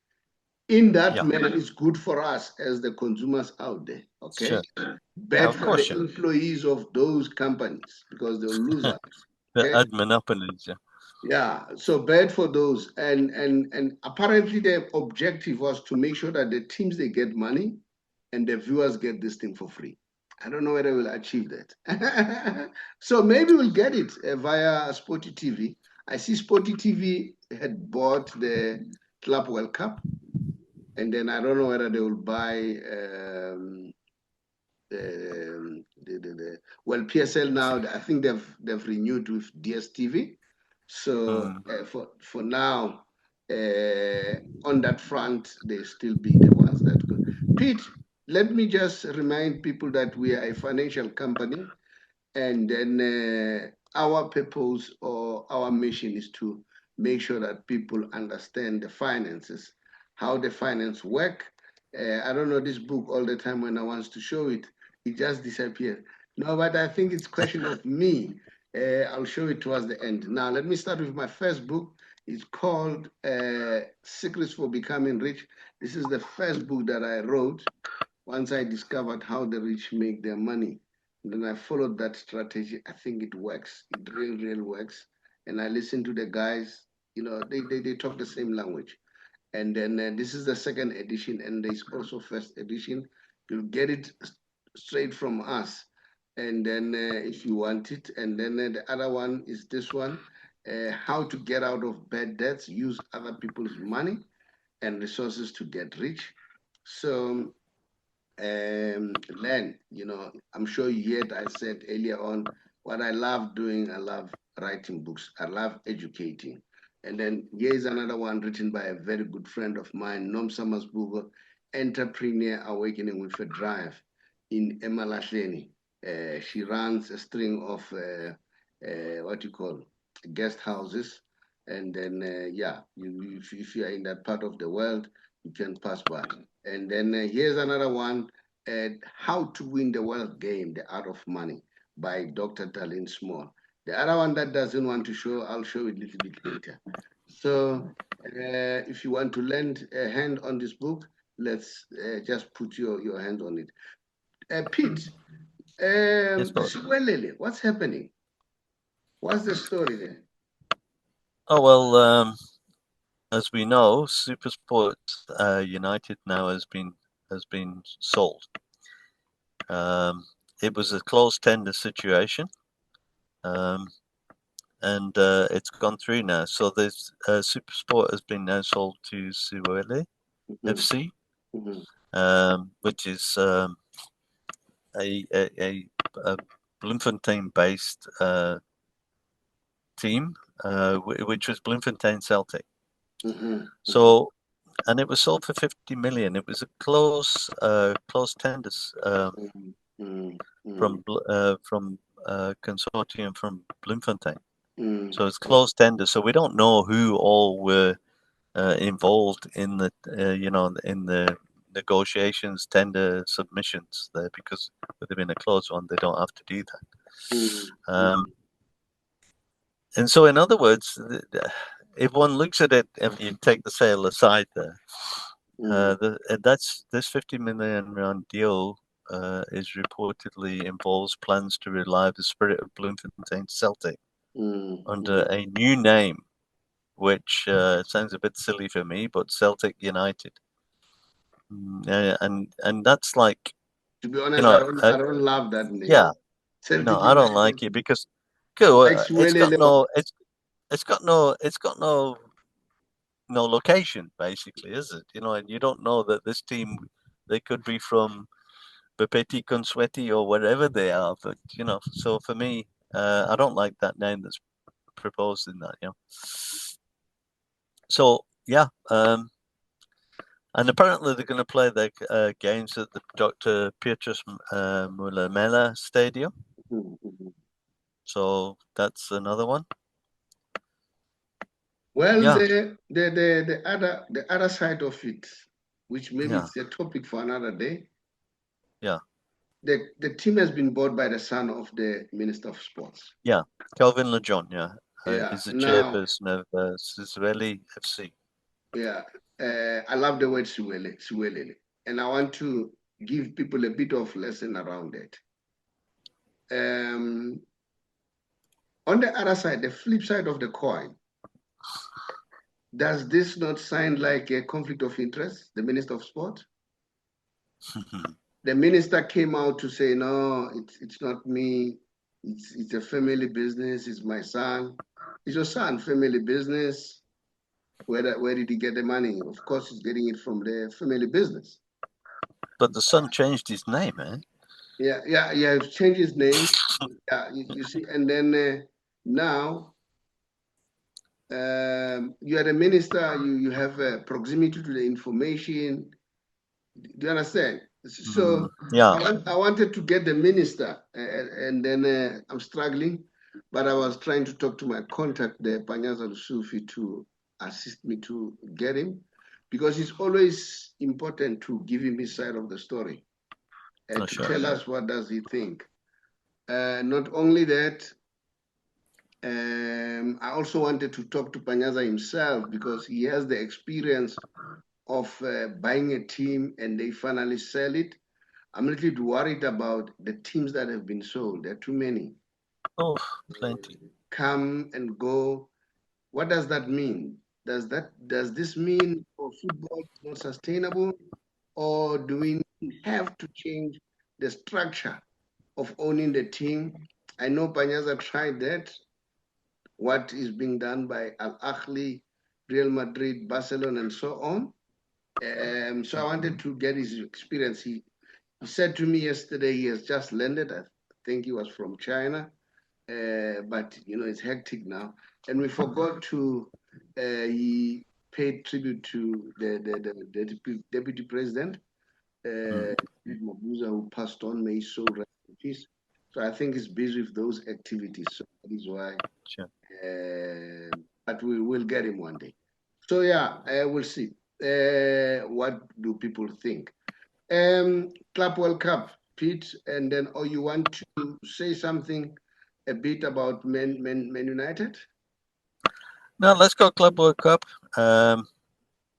In that Yeah, manner, it's good for us as the consumers out there, okay? sure. Yeah, Bad of for the course, yeah. employees of those companies because they'll lose out, The okay? ad monopolies, yeah. Yeah, so bad for those. And apparently their objective was to make sure that the teams they get money and the viewers get this thing for free. I don't know whether we'll achieve that. So maybe we'll get it via Sporty TV. I see Sporty TV had bought the Club World Cup, and then I don't know whether they will buy well, PSL now. I think they've renewed with DSTV. So Mm. for now, on that front, they still be the ones that go. Pete, let me just remind people that we are a financial company, and then our purpose or our mission is to make sure that people understand the finances, how the finance work. I don't know this book all the time when I want to show it, it just disappears. No, but I think it's question of me. I'll show it towards the end. Now, let me start with my first book. It's called Secrets for Becoming Rich. This is the first book that I wrote once I discovered how the rich make their money. And then I followed that strategy. I think it works. It really works. And I listen to the guys, they talk the same language. And then this is the second edition, and there's also first edition. You'll get it straight from us. And then if you want it, and then the other one is this one, how to get out of bad debts, use other people's money and resources to get rich. So, Len, I'm sure you heard I said earlier on what I love doing. I love writing books. I love educating. And then here's another one written by a very good friend of mine, Nom Samarsbugo, Entrepreneur Awakening with a Drive in Emalahleni. She runs a string of what you call guest houses. And then, if you are in that part of the world, you can pass by. And then here's another one, How to Win the World Game, The Art of Money by Dr. Darlene Small. The other one that doesn't want to show, I'll show it a little bit later. So if you want to lend a hand on this book, let's just put your hand on it. Pete, Yes, boss. what's happening? What's the story there? Oh well, as we know, SuperSport United now has been sold. It was a closed tender situation, and it's gone through now. So this SuperSport has been now sold to Siwele FC, which is a Bloemfontein-based team, which was Bloemfontein Celtic. So, and it was sold for 50 million. It was a closed tenders from consortium from Bloemfontein. So it's closed tender. So we don't know who all were involved in the in the negotiations, tender submissions there, because with it being a closed one, they don't have to do that. And so, in other words, if one looks at it, if you take the sale aside there, that's this 50 million rand deal is reportedly involves plans to revive the spirit of Bloemfontein Celtic under a new name, which sounds a bit silly for me, but Celtic United. And that's like, to be honest, I don't love that name. Yeah, Celtic no, I don't like it because it's got no location, basically, is it? And you don't know that this team, they could be from Bapeti Consueti or wherever they are, but so for me, I don't like that name that's proposed in that. So yeah, and apparently they're going to play their games at the Dr. Peter Stirrup Stadium. So that's another one. Well, the other side of it, which maybe it's a topic for another day. Yeah. The team has been bought by the son of the Minister of Sports. Yeah, Kelvin Lejon. Yeah, is the chairperson of Siwele FC. Yeah, I love the word Siwele, and I want to give people a bit of lesson around it. On the other side, the flip side of the coin, does this not sound like a conflict of interest, the Minister of Sport? The minister came out to say, no, it's not me. It's a family business. It's my son. It's your son, family business. Where did he get the money? Of course, he's getting it from the family business. But the son changed his name, eh? Yeah, changed his name. Yeah, you see, and then now you are the minister. You have proximity to the information. Do you understand? So yeah, I wanted to get the minister, and then I'm struggling, but I was trying to talk to my contact there, Panyaza Lusufi, to assist me to get him, because it's always important to give him his side of the story and to tell us what does he think. Not only that, I also wanted to talk to Panyaza himself because he has the experience of buying a team and they finally sell it. I'm a little bit worried about the teams that have been sold. There are too many. Oh, plenty. Come and go. What does that mean? Does this mean for football it's not sustainable, or do we have to change the structure of owning the team? I know Panyaza tried that. What is being done by Al Ahly, Real Madrid, Barcelona, and so on. So I wanted to get his experience. He said to me yesterday he has just landed. I think he was from China, but it's hectic now. And we forgot to. He paid tribute to the deputy president, Mm. Mabuza, who passed on. May his soul rest in peace. So I think he's busy with those activities. So that is why. Sure. But we will get him one day. So yeah, we'll see. What do people think? Club World Cup, Pete, and then you want to say something a bit about Man United? Now let's go Club World Cup.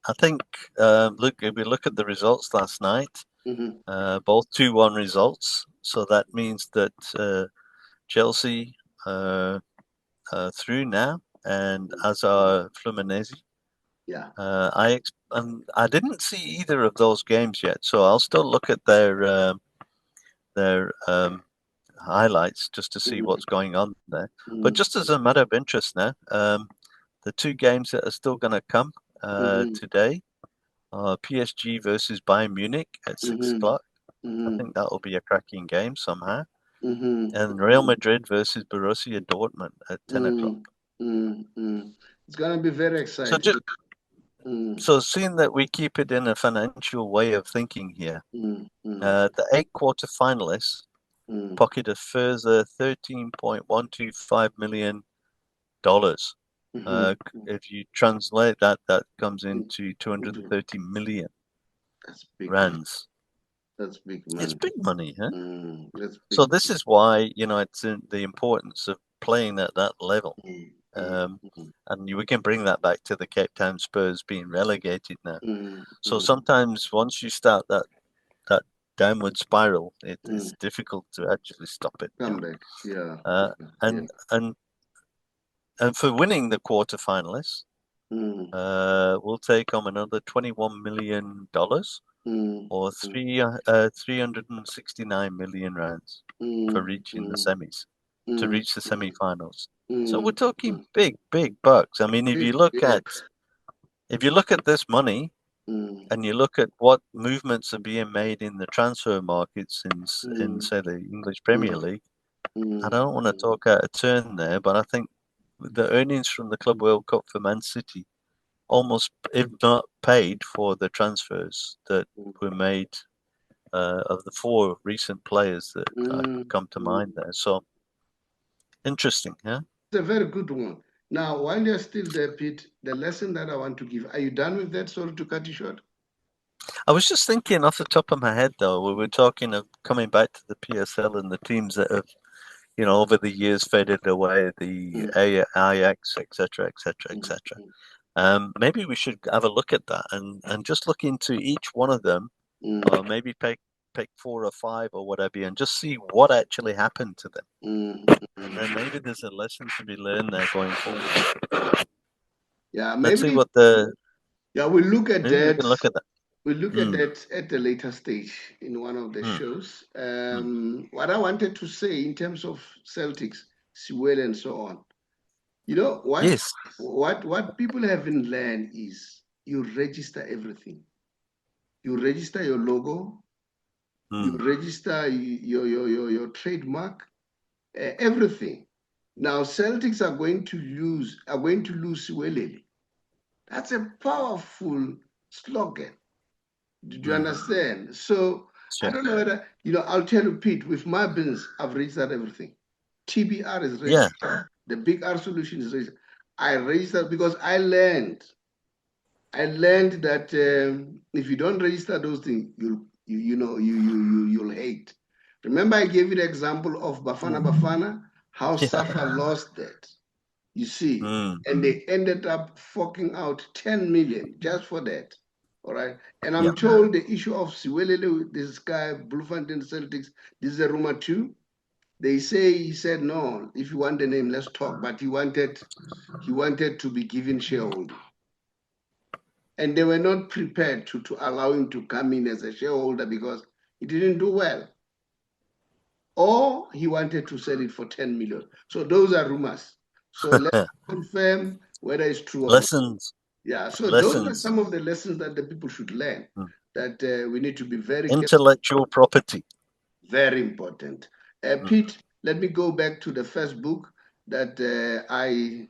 I think look, if we look at the results last night, both 2-1 results. So that means that Chelsea through now, and as are Fluminense. Yeah. I didn't see either of those games yet, so I'll still look at their highlights just to see what's going on there. But just as a matter of interest now, the two games that are still going to come today are PSG versus Bayern Munich at 6 o'clock. I think that will be a cracking game somehow. And Real Madrid versus Borussia Dortmund at 10 o'clock. It's going to be very exciting. So seeing that we keep it in a financial way of thinking here, the 8 quarter finalists pocket a further $13.125 million. If you translate that, that comes into 230 million That's big rands. That's big money. It's big money, huh? That's big so this is why it's in the importance of playing at that level. And we can bring that back to the Cape Town Spurs being relegated now. So sometimes once you start that downward spiral, it's difficult to actually stop it. Come back, yeah. And for winning the quarterfinalists, we'll take on another $21 million or 369 million rands for reaching the semis, to reach the semi-finals. So we're talking big bucks. I mean, if you look at this money and you look at what movements are being made in the transfer markets in say the English Premier League, I don't want to talk out of turn there, but I think the earnings from the Club World Cup for Man City almost, if not paid for the transfers that were made of the 4 recent players that come to mind there. So interesting, yeah? It's a very good one. Now, while you're still there, Pete, the lesson that I want to give, are you done with that? Sorry to cut you short. I was just thinking off the top of my head, though, we were talking of coming back to the PSL and the teams that have, over the years faded away, the Ajax, etc., etc., etc. Maybe we should have a look at that and just look into each one of them, or maybe pick 4 or 5 or whatever, and just see what actually happened to them. And then maybe there's a lesson to be learned there going forward. Yeah, maybe. Let's see what the. Yeah, we'll look at that. We can look at that. We'll look at that at a later stage in one of the shows. What I wanted to say in terms of Celtics, Siwele and so on, what? Yes. What people haven't learned is you register everything. You register your logo. You register your trademark, everything. Now Celtics are going to lose Siwele. That's a powerful slogan. Did you understand? So sure. I don't know whether, I'll tell you, Pete, with my business, I've registered everything. TBR is registered. Yeah. The Big R solution is registered. I registered because I learned that if you don't register those things, you'll hate. Remember, I gave you the example of Bafana, how Safa lost that. You see, and they ended up forking out 10 million just for that. All right. And I'm told the issue of Siwele, this guy, Bloemfontein Celtics, this is a rumor too. They say he said, no, if you want the name, let's talk. But he wanted to be given shareholder. And they were not prepared to allow him to come in as a shareholder because he didn't do well. Or he wanted to sell it for 10 million. So those are rumors. So let's confirm whether it's true or not. Yeah, so those are lessons. some of the lessons that the people should learn, that we need to be very careful. Intellectual property. Very important. Pete, let me go back to the first book that I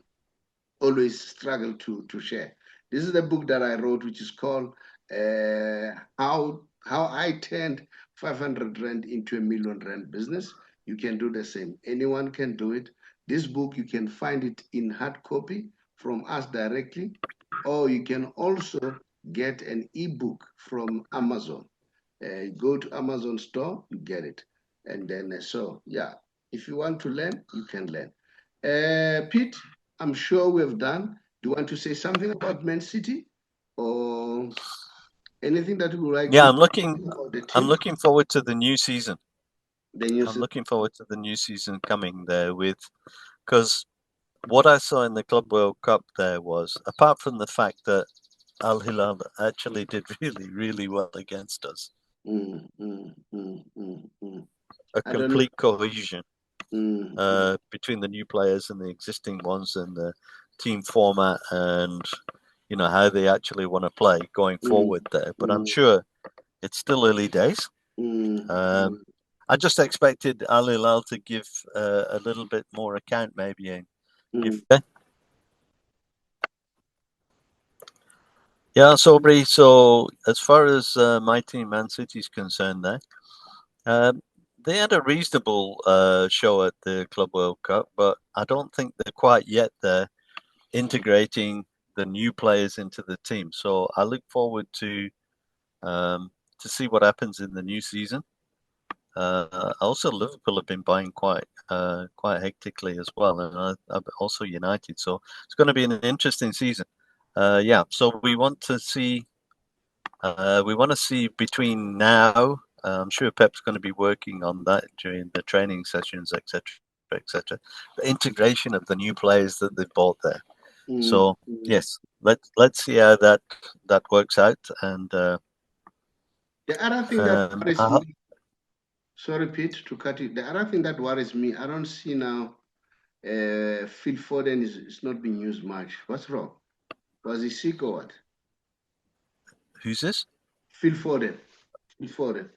always struggle to share. This is the book that I wrote, which is called How I Turned 500 Rand into a Million Rand Business. You can do the same. Anyone can do it. This book, you can find it in hard copy from us directly, or you can also get an ebook from Amazon. Go to Amazon store, you get it. And then, so yeah, if you want to learn, you can learn. Pete, I'm sure we've done. Do you want to say something about Man City or anything that you would like Yeah, to I'm looking. say about the I'm team? looking forward to the new season. The news. I'm looking forward to the new season coming there because what I saw in the Club World Cup there was, apart from the fact that Al Hilal actually did really, really well against us, Mm, mm, mm, mm, mm. a I don't know. complete cohesion Mm, mm, between the new players and the existing ones and the team format and how they actually want to play going mm, forward there. But I'm mm, sure it's still early days. mm, Um, I just expected Al Hilal to give a little bit more account, maybe, and mm, give. Yeah, Saubrey. So as far as my team, Man City, is concerned, there, um, they had a reasonable show at the Club World Cup, but I don't think they're quite yet there integrating the new players into the team. So I look forward to see what happens in the new season. Also, Liverpool have been buying quite hectically as well, and also United. So it's going to be an interesting season. Yeah, so we want to see between now. I'm sure Pep's going to be working on that during the training sessions, etc., etc. The integration of the new players that they've bought there. mm, So mm. yes, let's see how that works out. And The other thing that worries I, me, sorry, Pete, to cut you. The other thing that worries me, I don't see now Phil Foden is not being used much. What's wrong? Was he sick or what? who's this? Phil Foden. Phil Foden.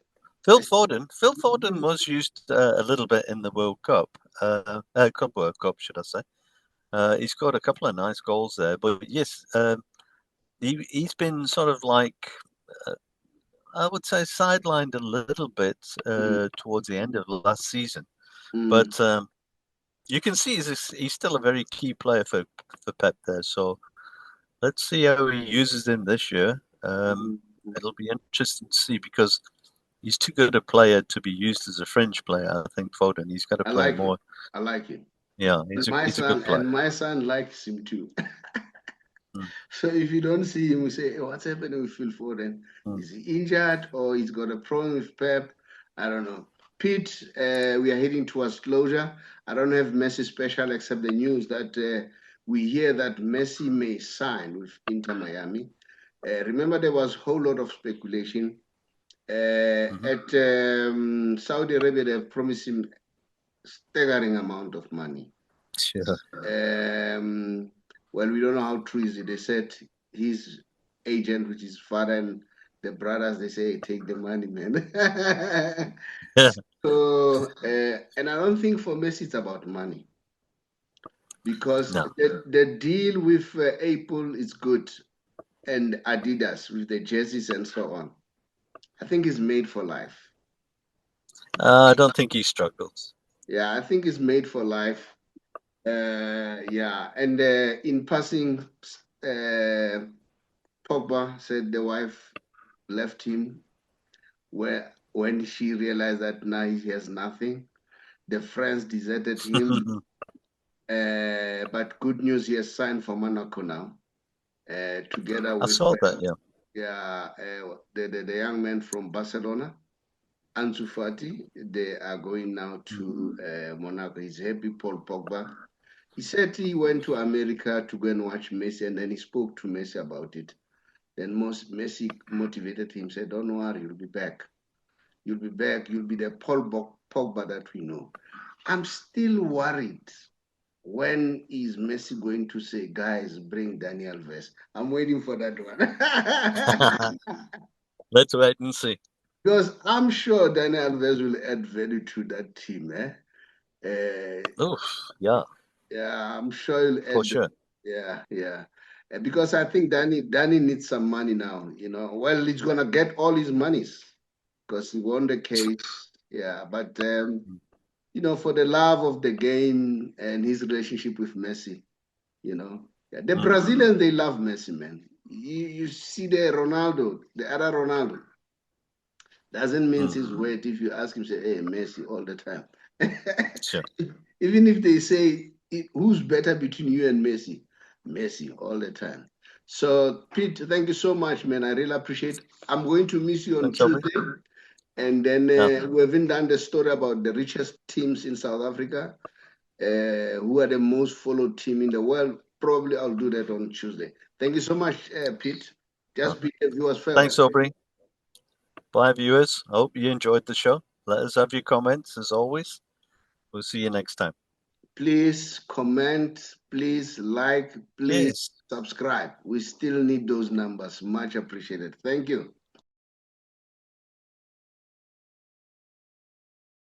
Phil I, Foden. Phil Foden was used a little bit in the World Cup, Club World Cup, should I say? He scored a couple of nice goals there, but yes, he's been sort of like I would say sidelined a little bit mm, towards the end of last season. mm, But you can see he's still a very key player for Pep there. So let's see how he uses him this year. mm, mm. It'll be interesting to see because he's too good a player to be used as a fringe player. I think Foden. He's got to I play like him. more. I like him. Yeah, And he's a good player. my son likes him too. Mm, So if you don't see him, you say, hey, what's happening with Phil Foden? mm. Is he injured or he's got a problem with Pep? I don't know. Pete, we are heading towards closure. I don't have Messi special except the news that we hear that Messi may sign with Inter Miami. Remember, there was a whole lot of speculation. Mm-hmm. At Saudi Arabia, they have promised him staggering amount of money. Sure. Well, we don't know how true is it. They said his agent, which is father and the brothers, they say, take the money, man. So, and I don't think for Messi it's about money because No. the deal with Apple is good and Adidas with the jerseys and so on. I think it's made for life. I don't think he struggles. Yeah, I think it's made for life. Yeah, and in passing, Pogba said the wife left him where when she realized that now he has nothing. The friends deserted him. But good news, he has signed for Monaco now, together I with saw that. Yeah. yeah, the young man from Barcelona, Ansu Fati. They are going now to Monaco. He's happy, Paul Pogba. He said he went to America to go and watch Messi, and then he spoke to Messi about it. Then Messi motivated him, said, don't worry, you'll be back. You'll be back. You'll be the Paul Pogba that we know. I'm still worried when is Messi going to say, guys, bring Dani Alves? I'm waiting for that one. Let's wait and see. Because I'm sure Dani Alves will add value to that team. Oof, yeah, Yeah, I'm sure he'll for add. sure. Yeah, yeah. Because I think Danny needs some money now. Well, he's gonna get all his monies because he won the case. Yeah, but for the love of the game and his relationship with Messi, yeah, the Brazilians, they love Messi, man. You see the Ronaldo, the other Ronaldo, doesn't mince his word if you ask him, say, hey, Messi all the time. Sure. Even if they say, who's better between you and Messi? Messi all the time. So, Pete, thank you so much, man. I really appreciate it. I'm going to miss you on Thanks, Aubrey. Tuesday. And then Yeah, we haven't done the story about the richest teams in South Africa, who are the most followed team in the world. Probably I'll do that on Tuesday. Thank you so much, Pete. Just be a viewer's thanks, favorite. Aubrey. Bye, viewers. I hope you enjoyed the show. Let us have your comments as always. We'll see you next time. Please comment, please like, please Yes. subscribe. We still need those numbers. Much appreciated. Thank you.